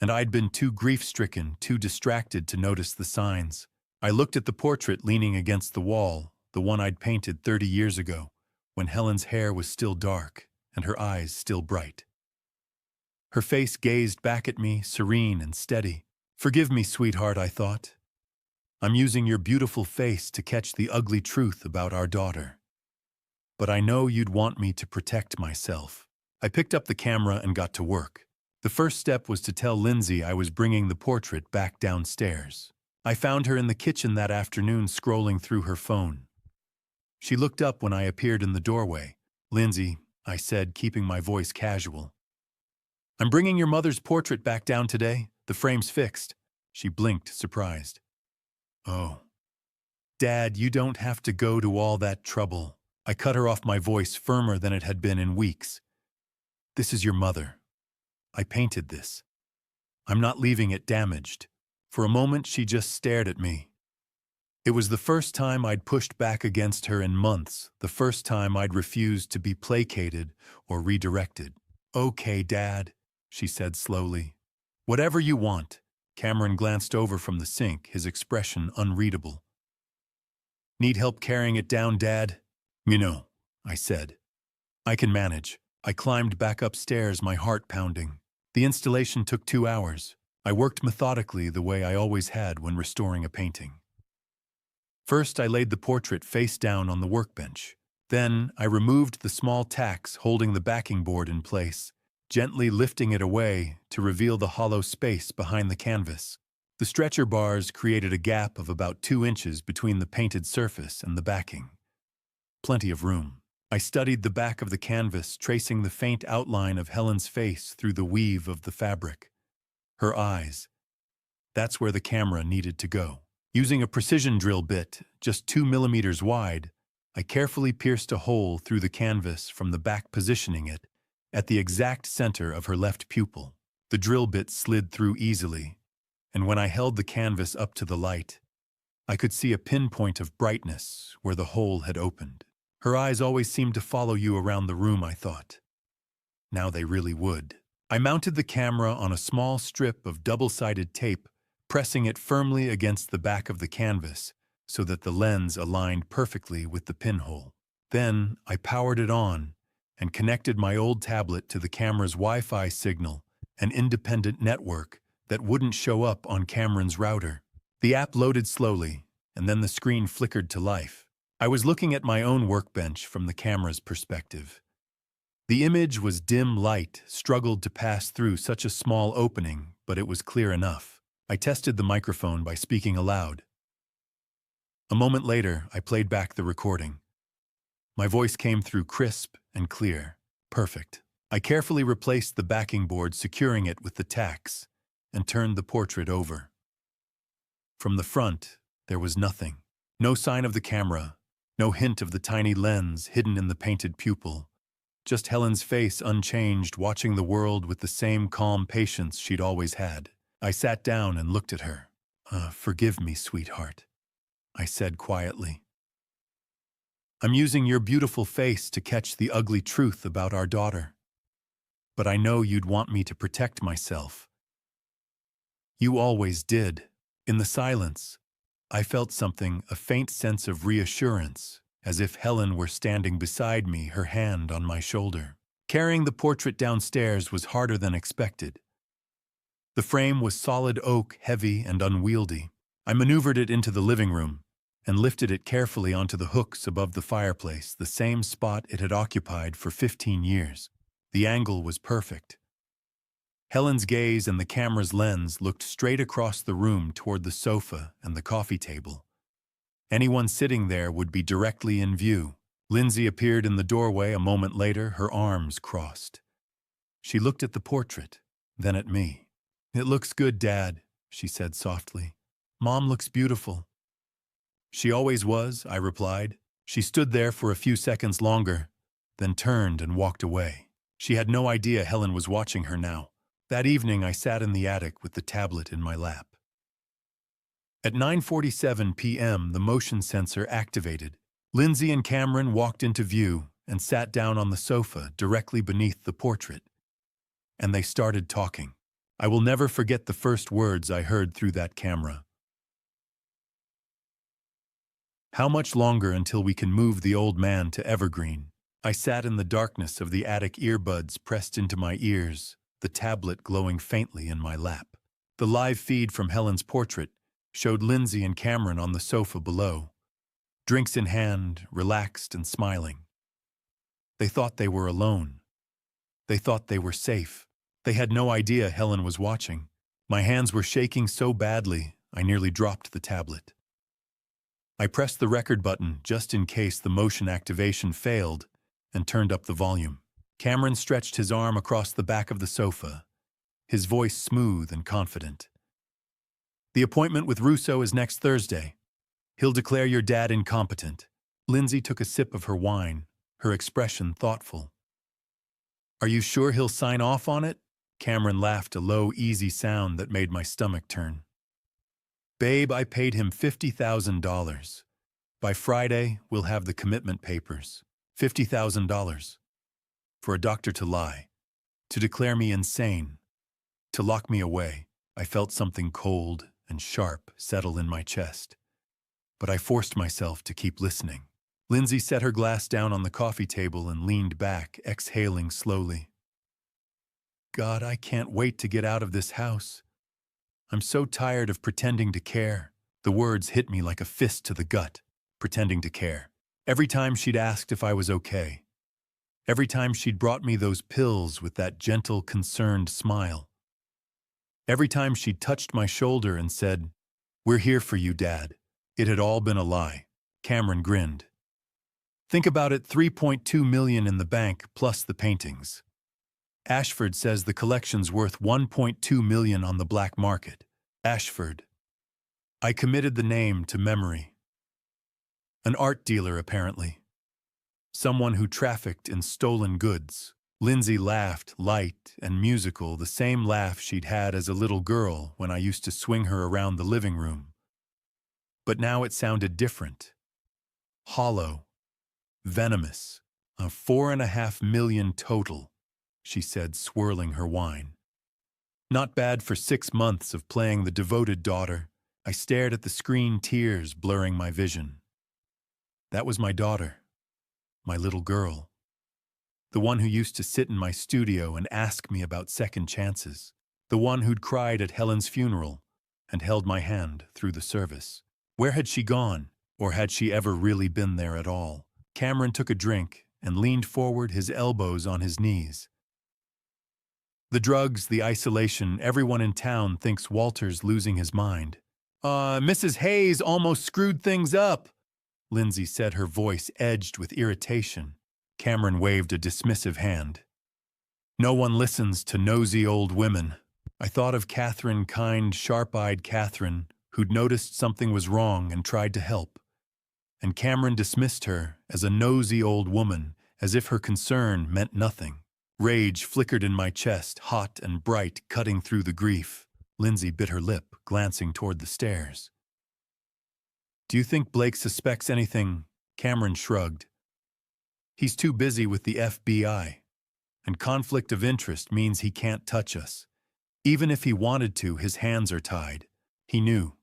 And I'd been too grief-stricken, too distracted to notice the signs. I looked at the portrait leaning against the wall, the one I'd painted 30 years ago, when Helen's hair was still dark and her eyes still bright. Her face gazed back at me, serene and steady. "Forgive me, sweetheart," I thought. "I'm using your beautiful face to catch the ugly truth about our daughter. But I know you'd want me to protect myself." I picked up the camera and got to work. The first step was to tell Lindsay I was bringing the portrait back downstairs. I found her in the kitchen that afternoon, scrolling through her phone. She looked up when I appeared in the doorway. "Lindsay," I said, keeping my voice casual, "I'm bringing your mother's portrait back down today. The frame's fixed." She blinked, surprised. "Oh. Dad, you don't have to go to all that trouble." I cut her off, my voice firmer than it had been in weeks. "This is your mother. I painted this. I'm not leaving it damaged." For a moment, she just stared at me. It was the first time I'd pushed back against her in months, the first time I'd refused to be placated or redirected. "Okay, Dad," she said slowly. "Whatever you want." Cameron glanced over from the sink, his expression unreadable. "Need help carrying it down, Dad?" "No," I said. "I can manage." I climbed back upstairs, my heart pounding. The installation took 2 hours. I worked methodically the way I always had when restoring a painting. First, I laid the portrait face down on the workbench. Then, I removed the small tacks holding the backing board in place, gently lifting it away to reveal the hollow space behind the canvas. The stretcher bars created a gap of about 2 inches between the painted surface and the backing. Plenty of room. I studied the back of the canvas, tracing the faint outline of Helen's face through the weave of the fabric. Her eyes. That's where the camera needed to go. Using a precision drill bit, just 2 millimeters wide, I carefully pierced a hole through the canvas from the back, positioning it at the exact center of her left pupil. The drill bit slid through easily, and when I held the canvas up to the light, I could see a pinpoint of brightness where the hole had opened. Her eyes always seemed to follow you around the room, I thought. Now they really would. I mounted the camera on a small strip of double-sided tape, pressing it firmly against the back of the canvas so that the lens aligned perfectly with the pinhole. Then I powered it on and connected my old tablet to the camera's Wi-Fi signal, an independent network that wouldn't show up on Cameron's router. The app loaded slowly, and then the screen flickered to life. I was looking at my own workbench from the camera's perspective. The image was dim light, struggled to pass through such a small opening, but it was clear enough. I tested the microphone by speaking aloud. A moment later, I played back the recording. My voice came through crisp and clear. Perfect. I carefully replaced the backing board, securing it with the tacks, and turned the portrait over. From the front, there was nothing. No sign of the camera, no hint of the tiny lens hidden in the painted pupil. Just Helen's face unchanged, watching the world with the same calm patience she'd always had. I sat down and looked at her. Forgive me, sweetheart," I said quietly. "I'm using your beautiful face to catch the ugly truth about our daughter. But I know you'd want me to protect myself. You always did." In the silence, I felt something, a faint sense of reassurance, as if Helen were standing beside me, her hand on my shoulder. Carrying the portrait downstairs was harder than expected. The frame was solid oak, heavy and unwieldy. I maneuvered it into the living room and lifted it carefully onto the hooks above the fireplace, the same spot it had occupied for 15 years. The angle was perfect. Helen's gaze and the camera's lens looked straight across the room toward the sofa and the coffee table. Anyone sitting there would be directly in view. Lindsay appeared in the doorway a moment later, her arms crossed. She looked at the portrait, then at me. "It looks good, Dad," she said softly. "Mom looks beautiful." "She always was," I replied. She stood there for a few seconds longer, then turned and walked away. She had no idea Helen was watching her now. That evening, I sat in the attic with the tablet in my lap. At 9:47 p.m., the motion sensor activated. Lindsay and Cameron walked into view and sat down on the sofa directly beneath the portrait. And they started talking. I will never forget the first words I heard through that camera. "How much longer until we can move the old man to Evergreen?" I sat in the darkness of the attic, earbuds pressed into my ears, the tablet glowing faintly in my lap. The live feed from Helen's portrait showed Lindsay and Cameron on the sofa below, drinks in hand, relaxed and smiling. They thought they were alone. They thought they were safe. They had no idea Helen was watching. My hands were shaking so badly, I nearly dropped the tablet. I pressed the record button just in case the motion activation failed and turned up the volume. Cameron stretched his arm across the back of the sofa, his voice smooth and confident. "The appointment with Russo is next Thursday. He'll declare your dad incompetent." Lindsay took a sip of her wine, her expression thoughtful. "Are you sure he'll sign off on it?" Cameron laughed, a low, easy sound that made my stomach turn. "Babe, I paid him $50,000. By Friday, we'll have the commitment papers. $50,000. For a doctor to lie, to declare me insane, to lock me away." I felt something cold and sharp settle in my chest, but I forced myself to keep listening. Lindsay set her glass down on the coffee table and leaned back, exhaling slowly. "God, I can't wait to get out of this house. I'm so tired of pretending to care. The words hit me like a fist to the gut. Pretending to care. Every time she'd asked if I was okay. Every time she'd brought me those pills with that gentle, concerned smile. Every time she'd touched my shoulder and said, "We're here for you, Dad." It had all been a lie. Cameron grinned. Think about it, 3.2 million in the bank plus the paintings. Ashford says the collection's worth 1.2 million on the black market. Ashford. I committed the name to memory. An art dealer, apparently. Someone who trafficked in stolen goods. Lindsay laughed, light and musical, the same laugh she'd had as a little girl when I used to swing her around the living room. But now it sounded different. Hollow. Venomous. 4.5 million total, she said, swirling her wine. Not bad for 6 months of playing the devoted daughter. I stared at the screen, tears blurring my vision. That was my daughter. My little girl. The one who used to sit in my studio and ask me about second chances. The one who'd cried at Helen's funeral and held my hand through the service. Where had she gone? Or had she ever really been there at all? Cameron took a drink and leaned forward, his elbows on his knees. The drugs, the isolation, everyone in town thinks Walter's losing his mind. Mrs. Hayes almost screwed things up, Lindsay said, her voice edged with irritation. Cameron waved a dismissive hand. No one listens to nosy old women. I thought of Catherine, kind, sharp-eyed Catherine, who'd noticed something was wrong and tried to help. And Cameron dismissed her as a nosy old woman, as if her concern meant nothing. Rage flickered in my chest, hot and bright, cutting through the grief. Lindsay bit her lip, glancing toward the stairs. Do you think Blake suspects anything? Cameron shrugged. He's too busy with the FBI, and conflict of interest means he can't touch us. Even if he wanted to, his hands are tied. He knew.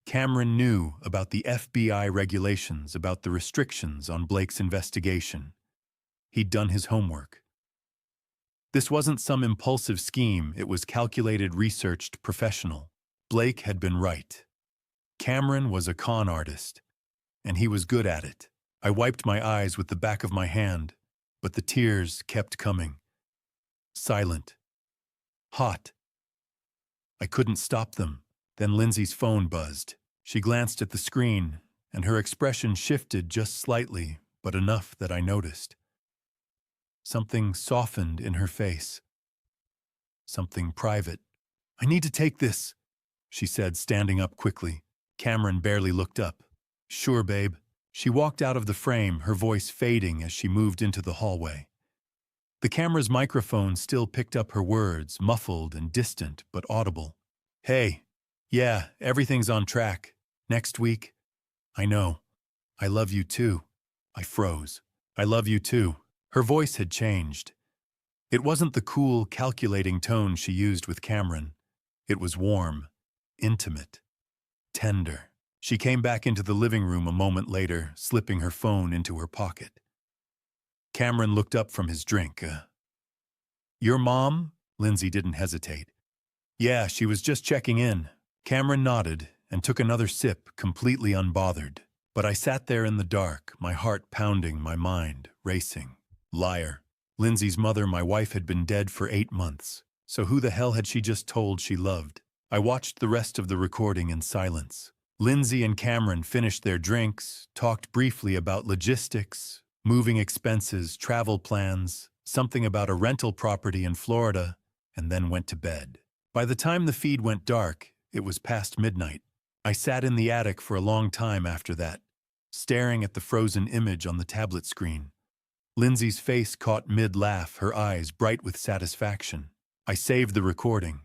Cameron knew about the FBI regulations, about the restrictions on Blake's investigation. He'd done his homework. This wasn't some impulsive scheme, it was calculated, researched, professional. Blake had been right. Cameron was a con artist, and he was good at it. I wiped my eyes with the back of my hand, but the tears kept coming. Silent. Hot. I couldn't stop them. Then Lindsay's phone buzzed. She glanced at the screen, and her expression shifted just slightly, but enough that I noticed. Something softened in her face. Something private. I need to take this, she said, standing up quickly. Cameron barely looked up. Sure, babe. She walked out of the frame, her voice fading as she moved into the hallway. The camera's microphone still picked up her words, muffled and distant, but audible. Hey, yeah, everything's on track. Next week? I know. I love you too. I froze. I love you too. Her voice had changed. It wasn't the cool, calculating tone she used with Cameron. It was warm, intimate, tender. She came back into the living room a moment later, slipping her phone into her pocket. Cameron looked up from his drink. Your mom? Lindsay didn't hesitate. Yeah, she was just checking in. Cameron nodded and took another sip, completely unbothered. But I sat there in the dark, my heart pounding, my mind racing. Liar. Lindsay's mother, my wife, had been dead for 8 months. So who the hell had she just told she loved? I watched the rest of the recording in silence. Lindsay and Cameron finished their drinks, talked briefly about logistics, moving expenses, travel plans, something about a rental property in Florida, and then went to bed. By the time the feed went dark, it was past midnight. I sat in the attic for a long time after that, staring at the frozen image on the tablet screen. Lindsay's face caught mid-laugh, her eyes bright with satisfaction. I saved the recording.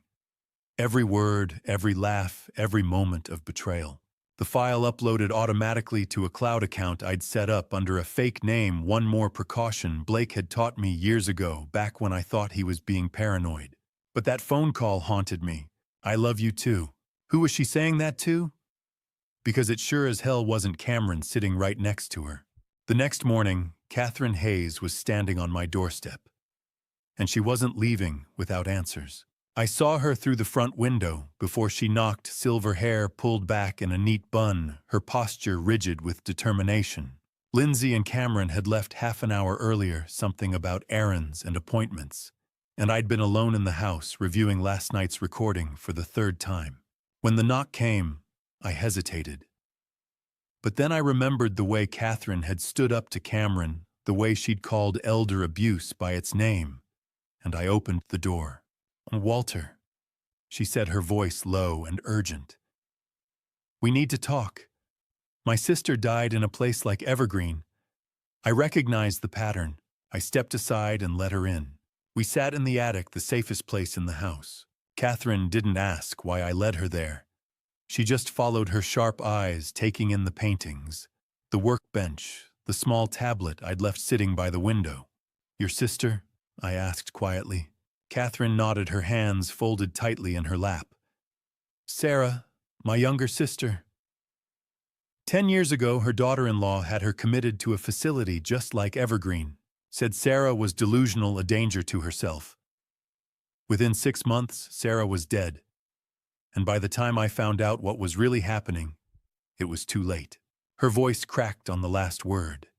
Every word, every laugh, every moment of betrayal. The file uploaded automatically to a cloud account I'd set up under a fake name, one more precaution Blake had taught me years ago, back when I thought he was being paranoid. But that phone call haunted me. I love you too. Who was she saying that to? Because it sure as hell wasn't Cameron sitting right next to her. The next morning, Catherine Hayes was standing on my doorstep. And she wasn't leaving without answers. I saw her through the front window before she knocked, silver hair pulled back in a neat bun, her posture rigid with determination. Lindsay and Cameron had left half an hour earlier, something about errands and appointments, and I'd been alone in the house reviewing last night's recording for the third time. When the knock came, I hesitated. But then I remembered the way Catherine had stood up to Cameron, the way she'd called elder abuse by its name, and I opened the door. "Walter," she said, her voice low and urgent. "We need to talk. My sister died in a place like Evergreen." I recognized the pattern. I stepped aside and let her in. We sat in the attic, the safest place in the house. Catherine didn't ask why I led her there. She just followed, her sharp eyes taking in the paintings, the workbench, the small tablet I'd left sitting by the window. "Your sister?" I asked quietly. Catherine nodded, her hands folded tightly in her lap. "Sarah, my younger sister. 10 years ago, her daughter-in-law had her committed to a facility just like Evergreen. Said Sarah was delusional, a danger to herself. Within 6 months, Sarah was dead. And by the time I found out what was really happening, it was too late." Her voice cracked on the last word,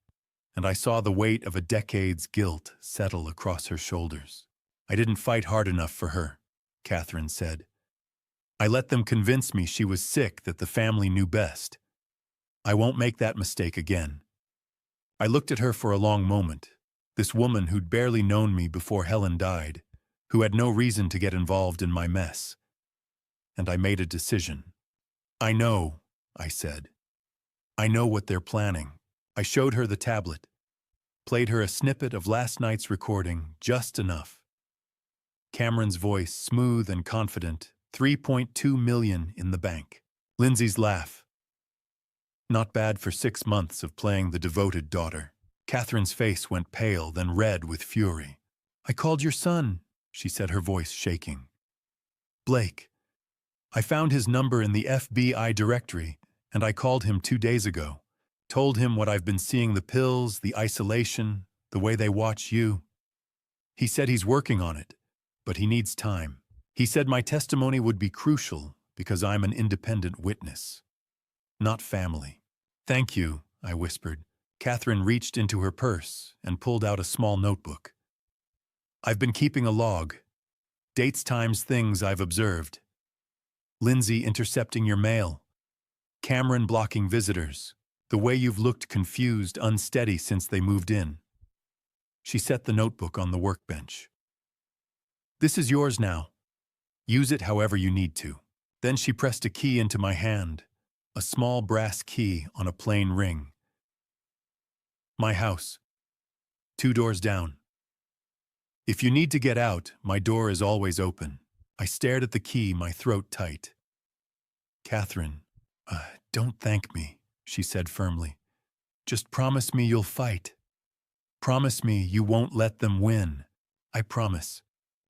and I saw the weight of a decade's guilt settle across her shoulders. "I didn't fight hard enough for her," Catherine said. "I let them convince me she was sick, that the family knew best. I won't make that mistake again." I looked at her for a long moment, this woman who'd barely known me before Helen died, who had no reason to get involved in my mess. And I made a decision. "I know," I said. "I know what they're planning." I showed her the tablet, played her a snippet of last night's recording, just enough. Cameron's voice, smooth and confident, 3.2 million in the bank. Lindsay's laugh. "Not bad for 6 months of playing the devoted daughter." Catherine's face went pale, then red with fury. "I called your son," she said, her voice shaking. "Blake. I found his number in the FBI directory, and I called him 2 days ago. Told him what I've been seeing, the pills, the isolation, the way they watch you. He said he's working on it, but he needs time. He said my testimony would be crucial because I'm an independent witness, not family." "Thank you," I whispered. Catherine reached into her purse and pulled out a small notebook. "I've been keeping a log. Dates, times, things I've observed. Lindsay intercepting your mail. Cameron blocking visitors. The way you've looked confused, unsteady since they moved in." She set the notebook on the workbench. "This is yours now. Use it however you need to." Then she pressed a key into my hand, a small brass key on a plain ring. "My house. 2 doors down. If you need to get out, my door is always open." I stared at the key, my throat tight. "Catherine, don't thank me," she said firmly. "Just promise me you'll fight. Promise me you won't let them win. I promise."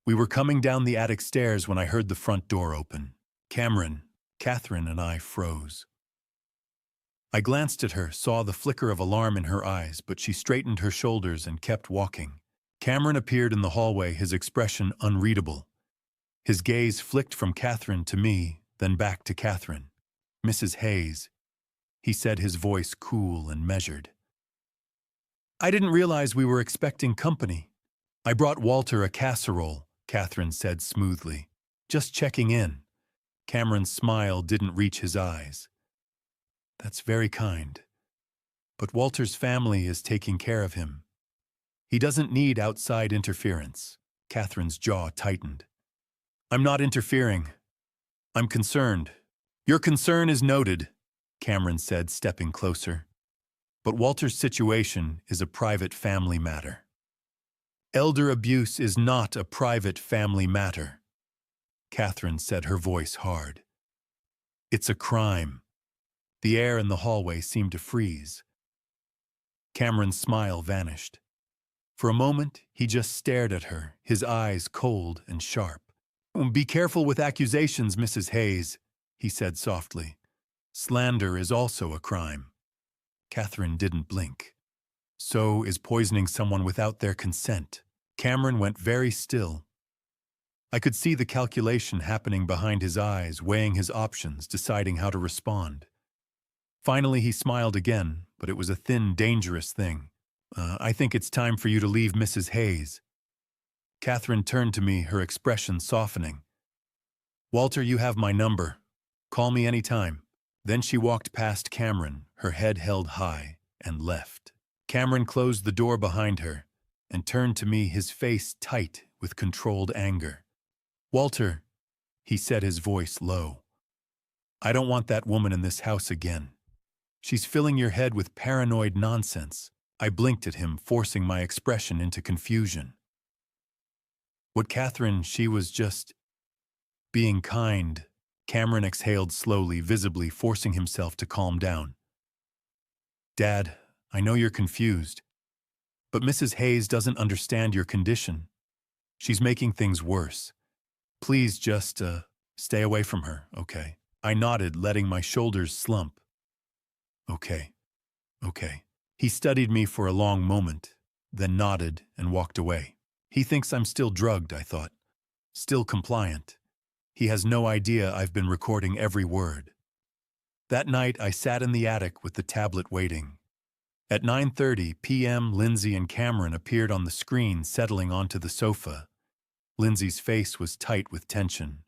We were coming down the attic stairs when I heard the front door open. Catherine and I froze. I glanced at her, saw the flicker of alarm in her eyes, but she straightened her shoulders and kept walking. Cameron appeared in the hallway, his expression unreadable. His gaze flicked from Catherine to me, then back to Catherine. "Mrs. Hayes," he said, his voice cool and measured. "I didn't realize we were expecting company." "I brought Walter a casserole," Catherine said smoothly. "Just checking in." Cameron's smile didn't reach his eyes. "That's very kind. But Walter's family is taking care of him. He doesn't need outside interference." Catherine's jaw tightened. "I'm not interfering. I'm concerned." "Your concern is noted," Cameron said, stepping closer. "But Walter's situation is a private family matter." "Elder abuse is not a private family matter," Catherine said, her voice hard. "It's a crime." The air in the hallway seemed to freeze. Cameron's smile vanished. For a moment, he just stared at her, his eyes cold and sharp. "Be careful with accusations, Mrs. Hayes," he said softly. "Slander is also a crime." Catherine didn't blink. "So is poisoning someone without their consent." Cameron went very still. I could see the calculation happening behind his eyes, weighing his options, deciding how to respond. Finally, he smiled again, but it was a thin, dangerous thing. I think it's time for you to leave, Mrs. Hayes. Catherine turned to me, her expression softening. Walter, you have my number. Call me any time. Then she walked past Cameron, her head held high, and left. Cameron closed the door behind her and turned to me, his face tight with controlled anger. Walter, he said, his voice low. I don't want that woman in this house again. She's filling your head with paranoid nonsense. I blinked at him, forcing my expression into confusion. What, Catherine, she was just being kind. Cameron exhaled slowly, visibly forcing himself to calm down. Dad, I know you're confused, but Mrs. Hayes doesn't understand your condition. She's making things worse. Please just, stay away from her, okay? I nodded, letting my shoulders slump. Okay. He studied me for a long moment, then nodded and walked away. He thinks I'm still drugged, I thought. Still compliant. He has no idea I've been recording every word. That night, I sat in the attic with the tablet waiting. At 9:30 p.m., Lindsay and Cameron appeared on the screen, settling onto the sofa. Lindsay's face was tight with tension.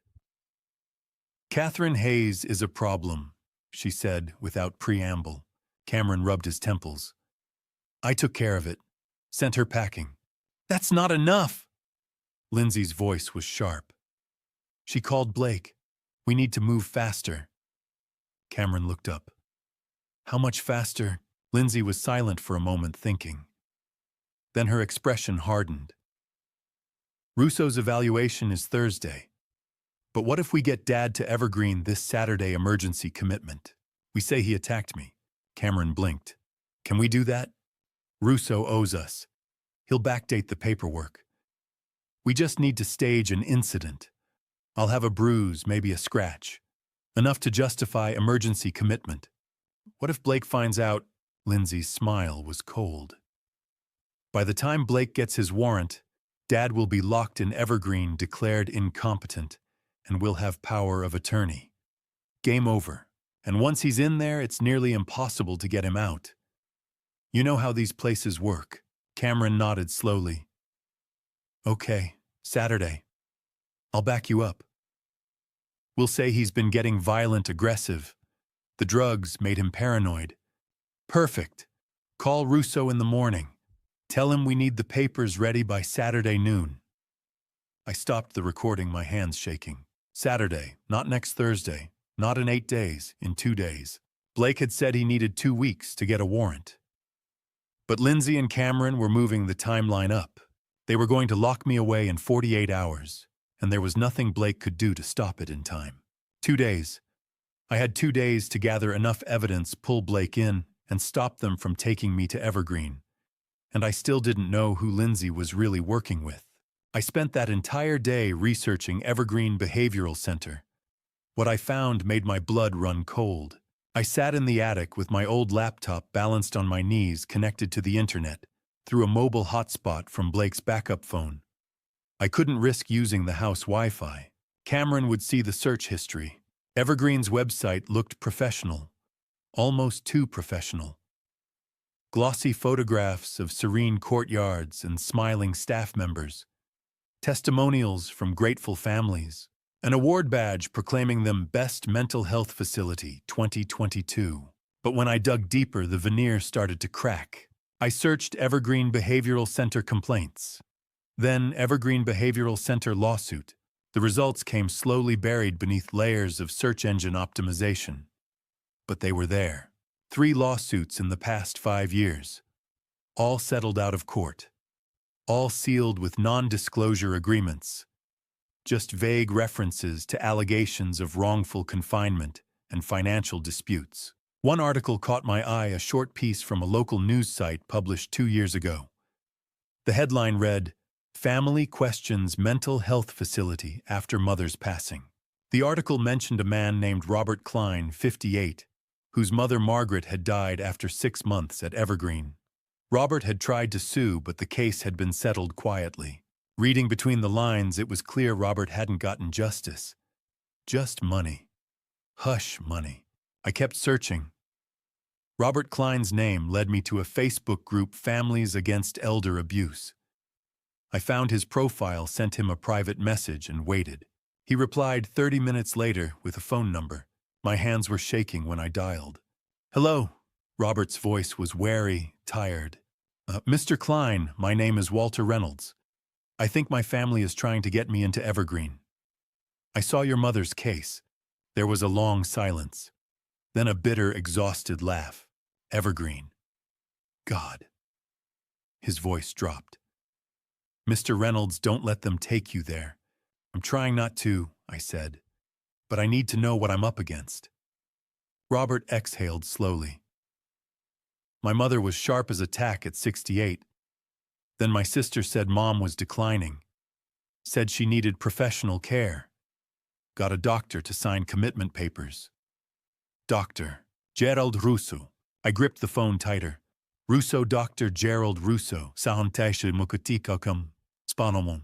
Catherine Hayes is a problem, she said without preamble. Cameron rubbed his temples. I took care of it. Sent her packing. That's not enough! Lindsay's voice was sharp. She called Blake. We need to move faster. Cameron looked up. How much faster? Lindsay was silent for a moment, thinking. Then her expression hardened. Russo's evaluation is Thursday. But what if we get Dad to Evergreen this Saturday emergency commitment? We say he attacked me. Cameron blinked. Can we do that? Russo owes us. He'll backdate the paperwork. We just need to stage an incident. I'll have a bruise, maybe a scratch. Enough to justify emergency commitment. What if Blake finds out? Lindsay's smile was cold. By the time Blake gets his warrant, Dad will be locked in Evergreen, declared incompetent, and will have power of attorney. Game over. And once he's in there, it's nearly impossible to get him out. You know how these places work. Cameron nodded slowly. Okay, Saturday. I'll back you up. We'll say he's been getting violent, aggressive. The drugs made him paranoid. Perfect. Call Russo in the morning. Tell him we need the papers ready by Saturday noon. I stopped the recording, my hands shaking. Saturday, not next Thursday, not in 8 days, in 2 days. Blake had said he needed 2 weeks to get a warrant. But Lindsay and Cameron were moving the timeline up. They were going to lock me away in 48 hours, and there was nothing Blake could do to stop it in time. 2 days. I had 2 days to gather enough evidence, pull Blake in, and stop them from taking me to Evergreen. And I still didn't know who Lindsay was really working with. I spent that entire day researching Evergreen Behavioral Center. What I found made my blood run cold. I sat in the attic with my old laptop balanced on my knees, connected to the internet, through a mobile hotspot from Blake's backup phone. I couldn't risk using the house Wi-Fi. Cameron would see the search history. Evergreen's website looked professional, almost too professional. Glossy photographs of serene courtyards and smiling staff members. Testimonials from grateful families. An award badge proclaiming them Best Mental Health Facility 2022. But when I dug deeper, the veneer started to crack. I searched Evergreen Behavioral Center complaints. Then Evergreen Behavioral Center lawsuit. The results came slowly, buried beneath layers of search engine optimization. But they were there. 3 lawsuits in the past 5 years. All settled out of court. All sealed with non-disclosure agreements. Just vague references to allegations of wrongful confinement and financial disputes. One article caught my eye, a short piece from a local news site published 2 years ago. The headline read, Family Questions Mental Health Facility After Mother's Passing. The article mentioned a man named Robert Klein, 58, whose mother Margaret had died after 6 months at Evergreen. Robert had tried to sue, but the case had been settled quietly. Reading between the lines, it was clear Robert hadn't gotten justice. Just money. Hush money. I kept searching. Robert Klein's name led me to a Facebook group, Families Against Elder Abuse. I found his profile, sent him a private message, and waited. He replied 30 minutes later with a phone number. My hands were shaking when I dialed. Hello. Robert's voice was wary, tired. Mr. Klein, my name is Walter Reynolds. I think my family is trying to get me into Evergreen. I saw your mother's case. There was a long silence. Then a bitter, exhausted laugh. Evergreen. God. His voice dropped. Mr. Reynolds, don't let them take you there. I'm trying not to, I said. But I need to know what I'm up against. Robert exhaled slowly. My mother was sharp as a tack at 68. Then my sister said Mom was declining. Said she needed professional care. Got a doctor to sign commitment papers. Dr. Gerald Russo. I gripped the phone tighter. Russo, Dr. Gerald Russo. Sahantashe Mukutikakam. Spanomon.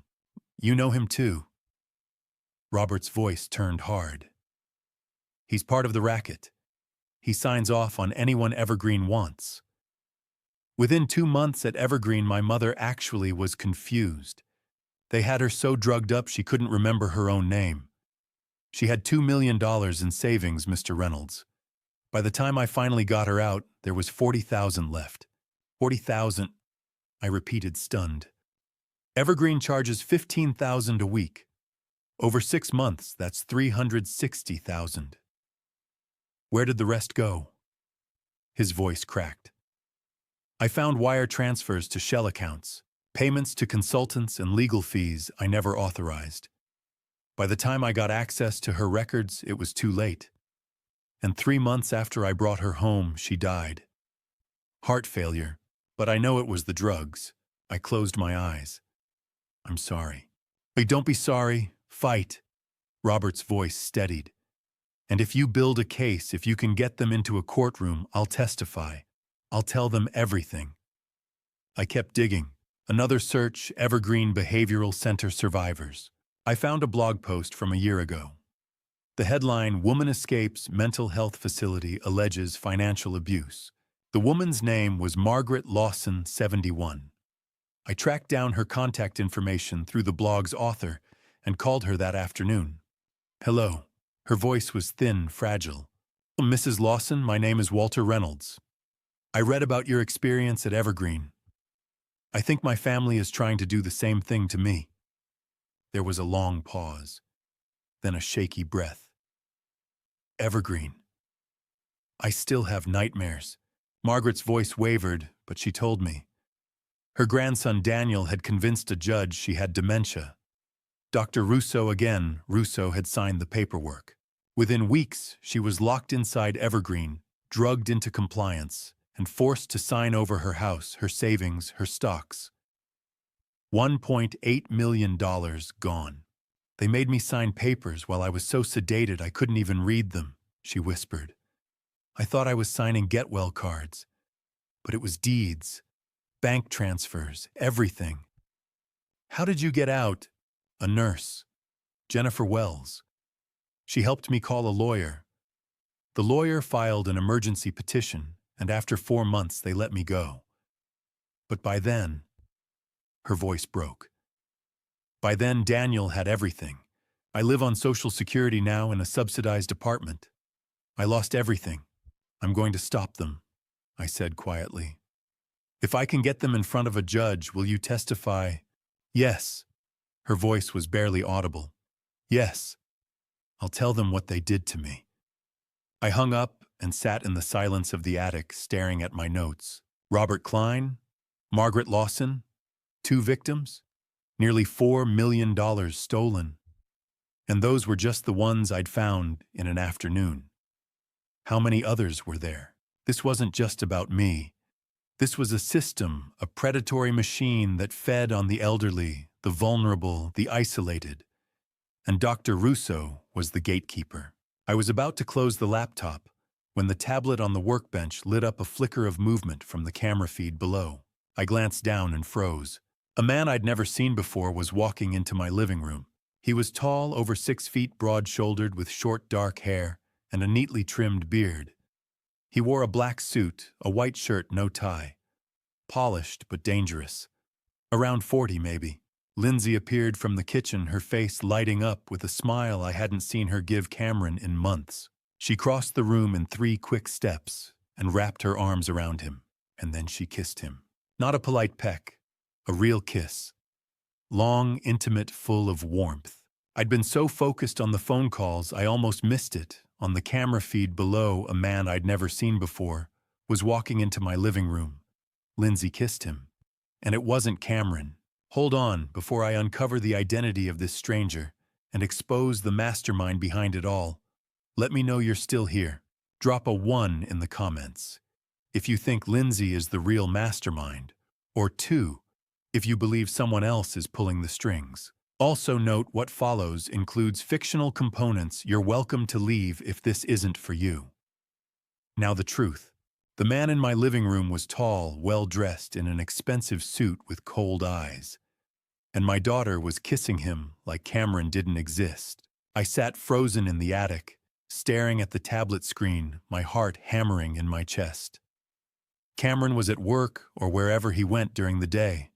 You know him too. Robert's voice turned hard. He's part of the racket. He signs off on anyone Evergreen wants. Within 2 months at Evergreen, my mother actually was confused. They had her so drugged up she couldn't remember her own name. She had $2 million in savings, Mr. Reynolds. By the time I finally got her out, there was $40,000 left. 40,000, I repeated, stunned. Evergreen charges $15,000 a week. Over 6 months, that's $360,000. Where did the rest go? His voice cracked. I found wire transfers to shell accounts, payments to consultants and legal fees I never authorized. By the time I got access to her records, it was too late. And 3 months after I brought her home, she died. Heart failure, but I know it was the drugs. I closed my eyes. I'm sorry. Hey, don't be sorry. Fight. Robert's voice steadied. And if you build a case, if you can get them into a courtroom, I'll testify. I'll tell them everything. I kept digging. Another search, Evergreen Behavioral Center survivors. I found a blog post from a year ago. The headline, Woman Escapes Mental Health Facility Alleges Financial Abuse. The woman's name was Margaret Lawson, 71. I tracked down her contact information through the blog's author and called her that afternoon. Hello. Her voice was thin, fragile. Mrs. Lawson, my name is Walter Reynolds. I read about your experience at Evergreen. I think my family is trying to do the same thing to me. There was a long pause, then a shaky breath. Evergreen. I still have nightmares. Margaret's voice wavered, but she told me. Her grandson Daniel had convinced a judge she had dementia. Dr. Russo again, Russo had signed the paperwork. Within weeks, she was locked inside Evergreen, drugged into compliance, and forced to sign over her house, her savings, her stocks. $1.8 million gone. They made me sign papers while I was so sedated I couldn't even read them, she whispered. I thought I was signing get-well cards, but it was deeds, bank transfers, everything. How did you get out? A nurse, Jennifer Wells. She helped me call a lawyer. The lawyer filed an emergency petition, and after 4 months they let me go. But by then, her voice broke. By then, Daniel had everything. I live on Social Security now in a subsidized apartment. I lost everything. I'm going to stop them, I said quietly. If I can get them in front of a judge, will you testify? Yes. Her voice was barely audible. Yes. I'll tell them what they did to me. I hung up and sat in the silence of the attic, staring at my notes. Robert Klein, Margaret Lawson, 2 victims, nearly $4 million stolen. And those were just the ones I'd found in an afternoon. How many others were there? This wasn't just about me. This was a system, a predatory machine that fed on the elderly, the vulnerable, the isolated. And Dr. Russo was the gatekeeper. I was about to close the laptop when the tablet on the workbench lit up a flicker of movement from the camera feed below. I glanced down and froze. A man I'd never seen before was walking into my living room. He was tall, over 6 feet, broad-shouldered, with short dark hair and a neatly trimmed beard. He wore a black suit, a white shirt, no tie. Polished but dangerous. Around 40, maybe. Lindsay appeared from the kitchen, her face lighting up with a smile I hadn't seen her give Cameron in months. She crossed the room in 3 quick steps and wrapped her arms around him, and then she kissed him. Not a polite peck, a real kiss. Long, intimate, full of warmth. I'd been so focused on the phone calls I almost missed it. On the camera feed below, a man I'd never seen before was walking into my living room. Lindsay kissed him. And it wasn't Cameron. Hold on before I uncover the identity of this stranger and expose the mastermind behind it all. Let me know you're still here. Drop a 1 in the comments if you think Lindsay is the real mastermind, or 2 if you believe someone else is pulling the strings. Also note what follows includes fictional components. You're welcome to leave if this isn't for you. Now the truth. The man in my living room was tall, well-dressed in an expensive suit with cold eyes. And my daughter was kissing him like Cameron didn't exist. I sat frozen in the attic, staring at the tablet screen, my heart hammering in my chest. Cameron was at work or wherever he went during the day.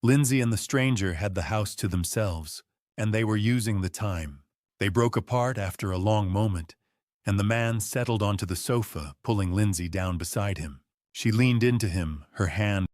Lindsay and the stranger had the house to themselves, and they were using the time. They broke apart after a long moment, and the man settled onto the sofa, pulling Lindsay down beside him. She leaned into him, her hand